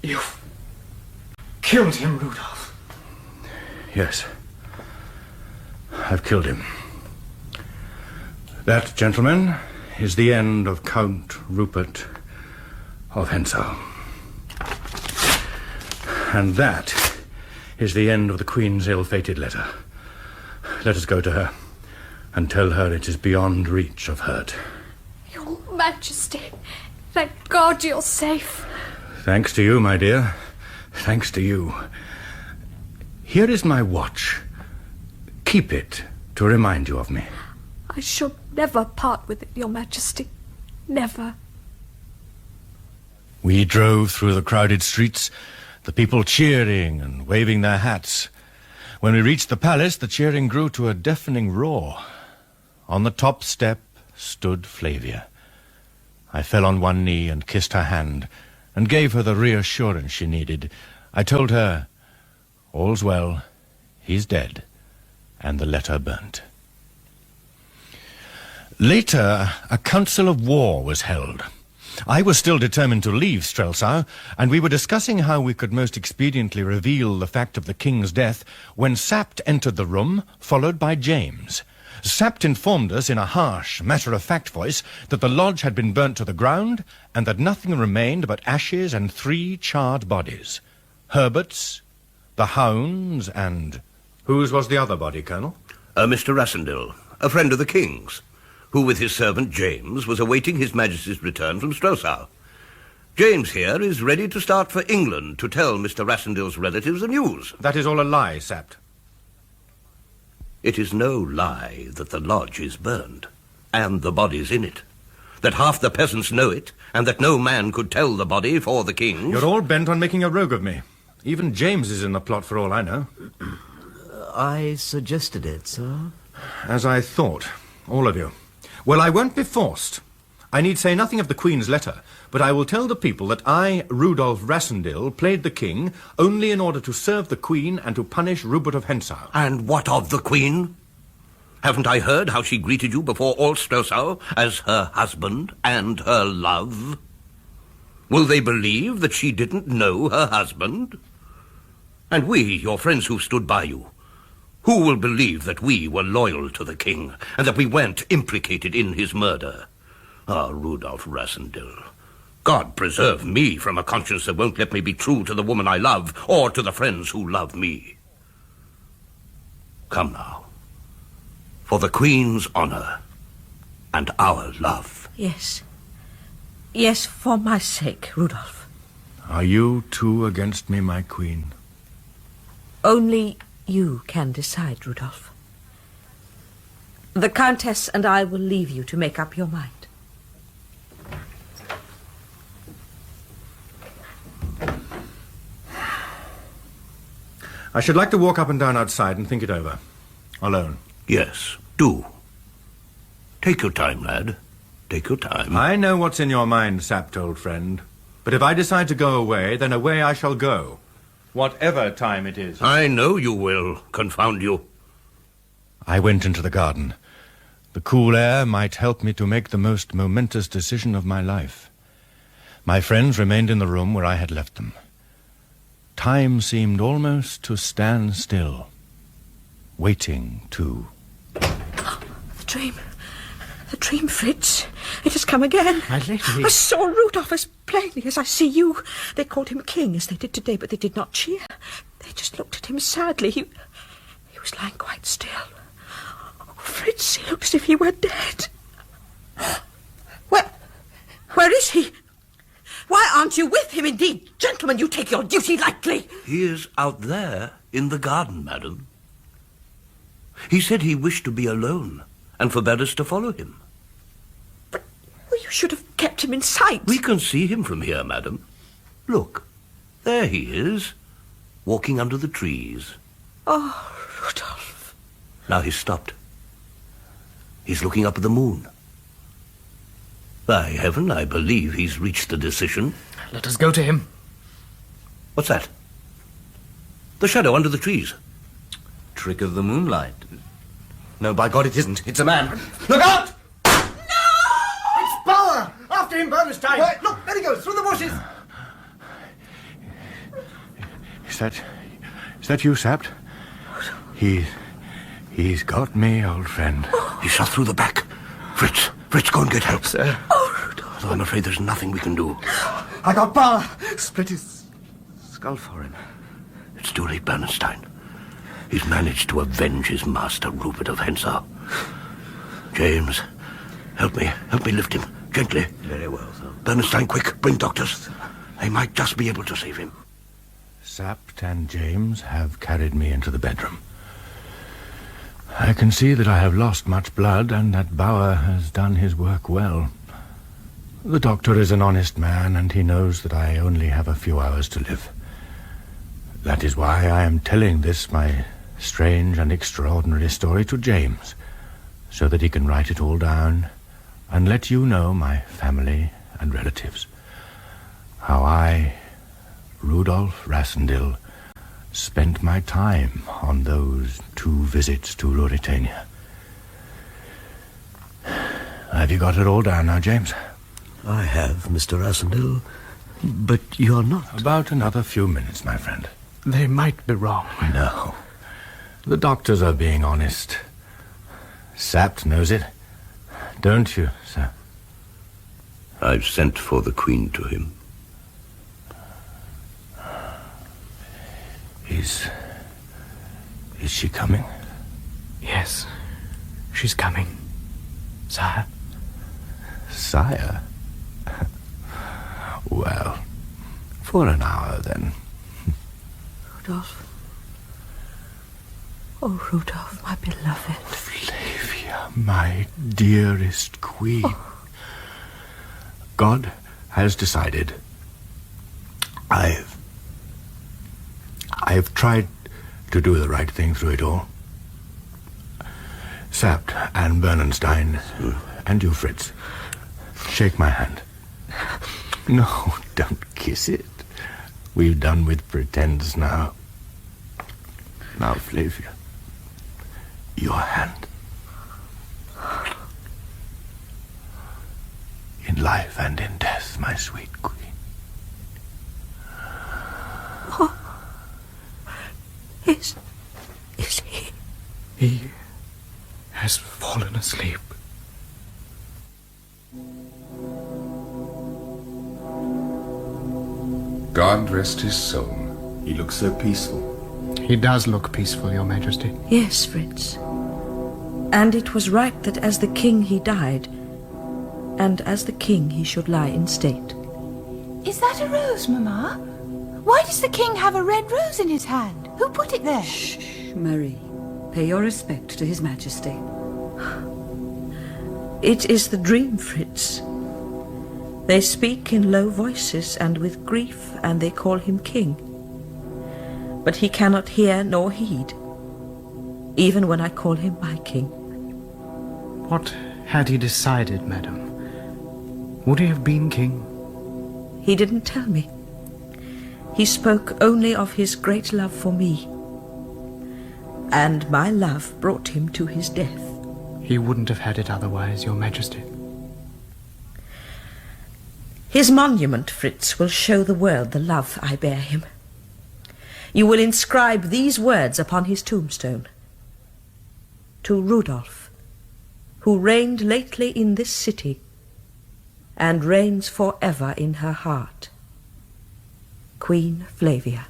You've killed him, Rudolf. Yes. I've killed him. That, gentlemen, is the end of Count Rupert of Hentzau. And that is the end of the Queen's ill-fated letter. Let us go to her and tell her it is beyond reach of hurt. Your Majesty, thank God you're safe. Thanks to you, my dear. Thanks to you. Here is my watch. Keep it to remind you of me. I shall never part with it, Your Majesty. Never. We drove through the crowded streets, the people cheering and waving their hats. When we reached the palace, the cheering grew to a deafening roar. On the top step stood Flavia. I fell on one knee and kissed her hand, and gave her the reassurance she needed. I told her, all's well, he's dead, and the letter burnt. Later, a council of war was held. I was still determined to leave Strelsau, and we were discussing how we could most expediently reveal the fact of the king's death when Sapt entered the room, followed by James. Sapt informed us in a harsh, matter-of-fact voice that the lodge had been burnt to the ground and that nothing remained but ashes and 3 charred bodies. Herbert's, the hound's, and... Whose was the other body, Colonel? Mr. Rassendyll, a friend of the king's, who with his servant James was awaiting His Majesty's return from Strelsau. James here is ready to start for England to tell Mr. Rassendyll's relatives the news. That is all a lie, Sapt. It is no lie that the lodge is burned, and the bodies in it. That half the peasants know it, and that no man could tell the body for the king. You're all bent on making a rogue of me. Even James is in the plot for all I know. I suggested it, sir. As I thought. All of you. Well, I won't be forced. I need say nothing of the Queen's letter, but I will tell the people that I, Rudolf Rassendyll, played the king only in order to serve the Queen and to punish Rupert of Hentzau. And what of the Queen? Haven't I heard how she greeted you before all Strelsau as her husband and her love? Will they believe that she didn't know her husband? And we, your friends who stood by you, who will believe that we were loyal to the king and that we weren't implicated in his murder? Ah, Rudolf Rassendyll, God preserve me from a conscience that won't let me be true to the woman I love or to the friends who love me. Come now. For the Queen's honor and our love. Yes. Yes, for my sake, Rudolf. Are you too against me, my Queen? Only you can decide, Rudolf. The Countess and I will leave you to make up your mind. I should like to walk up and down outside and think it over. Alone. Yes, do. Take your time, lad. Take your time. I know what's in your mind, sapped old friend. But if I decide to go away, then away I shall go. Whatever time it is. I know you will, confound you. I went into the garden. The cool air might help me to make the most momentous decision of my life. My friends remained in the room where I had left them. Time seemed almost to stand still, waiting to... The dream. The dream, Fritz. It has come again. My lady. I saw Rudolf as plainly as I see you. They called him king, as they did today, but they did not cheer. They just looked at him sadly. He was lying quite still. Oh, Fritz, he looked as if he were dead. Where is he? Why aren't you with him, indeed? Gentlemen, you take your duty lightly. He is out there in the garden, madam. He said he wished to be alone and forbade us to follow him. Well, you should have kept him in sight. We can see him from here, madam. Look, there he is, walking under the trees. Oh, Rudolf. Now he's stopped. He's looking up at the moon. By heaven, I believe he's reached the decision. Let us go to him. What's that? The shadow under the trees. Trick of the moonlight. No, by God, it isn't. It's a man. Look out! It's Bauer! After him, Bernstein! Right, look, there he goes, through the bushes. Is that you, Sapt? He's got me, old friend. He shot through the back. Fritz, go and get help. Sir. Oh, Rudolf. I'm afraid there's nothing we can do. I got Bauer. Split his skull for him. It's too late, Bernstein. He's managed to avenge his master, Rupert of Hentzau. James, help me lift him, gently. Very well, sir. Bernstein, quick, bring doctors. They might just be able to save him. Sapt and James have carried me into the bedroom. I can see that I have lost much blood and that Bauer has done his work well. The doctor is an honest man and he knows that I only have a few hours to live. That is why I am telling this, my strange and extraordinary story, to James, so that he can write it all down and let you know, my family and relatives, how I, Rudolf Rassendyll, spent my time on those 2 visits to Ruritania. Have you got it all down now, James? I have, Mr. Rassendyll, but you're not. About another few minutes, my friend. They might be wrong. No. The doctors are being honest. Sapt knows it. Don't you, sir? I've sent for the Queen to him. Is she coming? Yes, she's coming. Sire. Sire? Well, for an hour, then. Rudolf. Oh, Rudolf, my beloved. Flavia, my dearest queen. Oh. God has decided. I've tried to do the right thing through it all. Sapt and Bernstein, and you, Fritz, shake my hand. No, don't kiss it. We've done with pretends now. Now, Flavia, your hand. In life and in death, my sweet queen. Oh. Is he? He has fallen asleep. God rest his soul. He looks so peaceful. He does look peaceful, Your Majesty. Yes, Fritz. And it was right that as the king he died, and as the king he should lie in state. Is that a rose, Mamma? Why does the king have a red rose in his hand? Who put it there? Shh, Marie. Pay your respect to His Majesty. It is the dream, Fritz. They speak in low voices and with grief, and they call him king. But he cannot hear nor heed, even when I call him my king. What had he decided, madam? Would he have been king? He didn't tell me. He spoke only of his great love for me. And my love brought him to his death. He wouldn't have had it otherwise, Your Majesty. His monument, Fritz, will show the world the love I bear him. You will inscribe these words upon his tombstone. To Rudolf, who reigned lately in this city, and reigns forever in her heart. Queen Flavia.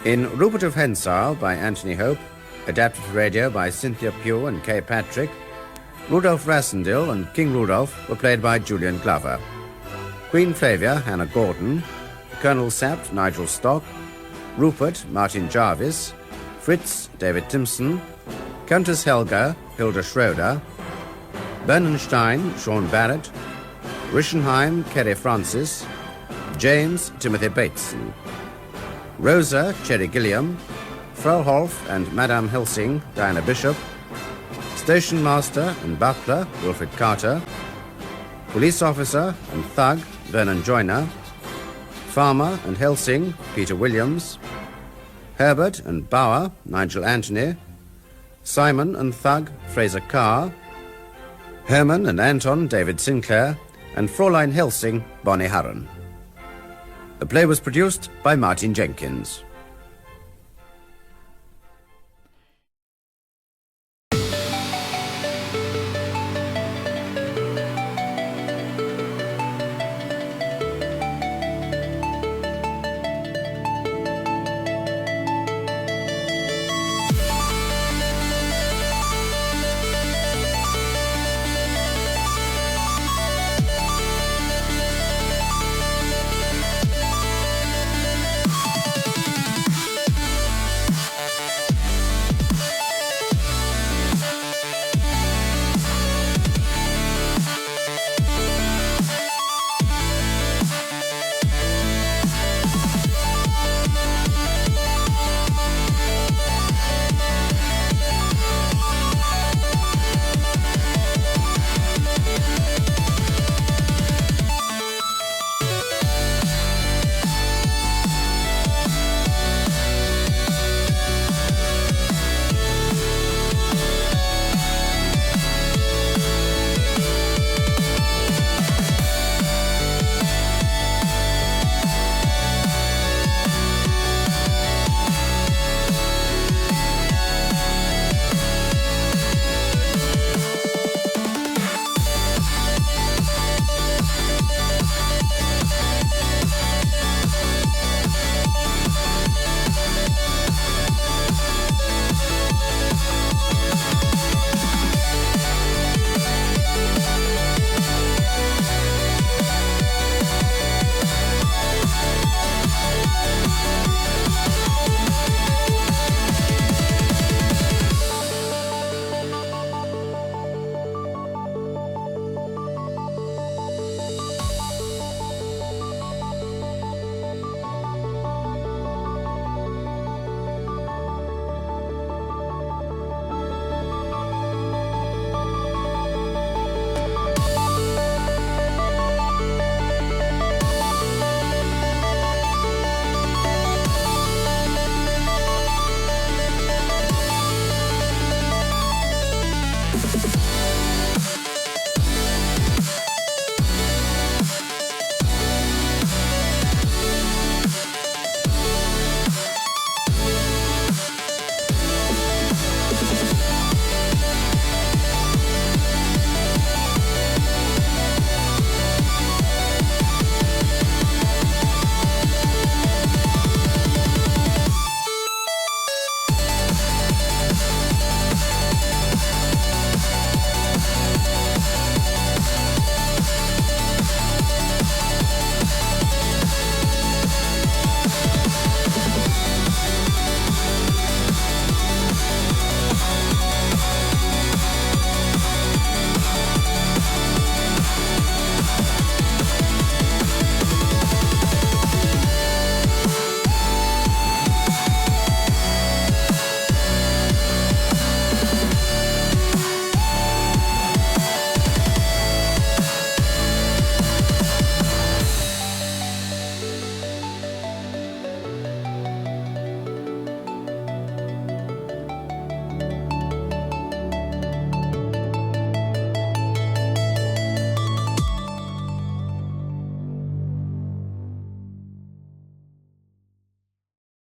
In Rupert of Hentzau by Anthony Hope, adapted for radio by Cynthia Pugh and Kay Patrick, Rudolf Rassendyll and King Rudolph were played by Julian Glover. Queen Flavia, Hannah Gordon, Colonel Sapt, Nigel Stock, Rupert, Martin Jarvis, Fritz, David Timpson, Countess Helga, Hilda Schroeder, Bernstein, Sean Barrett, Rischenheim, Kerry Francis, James, Timothy Bateson, Rosa, Cherry Gilliam, Frau Holf and Madame Helsing, Diana Bishop, Station Master and Butler, Wilfred Carter, Police Officer and Thug, Vernon Joyner, Farmer and Helsing, Peter Williams, Herbert and Bauer, Nigel Anthony, Simon and Thug, Fraser Carr, Heerman and Anton, David Sinclair, and Fräulein Helsing, Bonnie Harron. The play was produced by Martin Jenkins.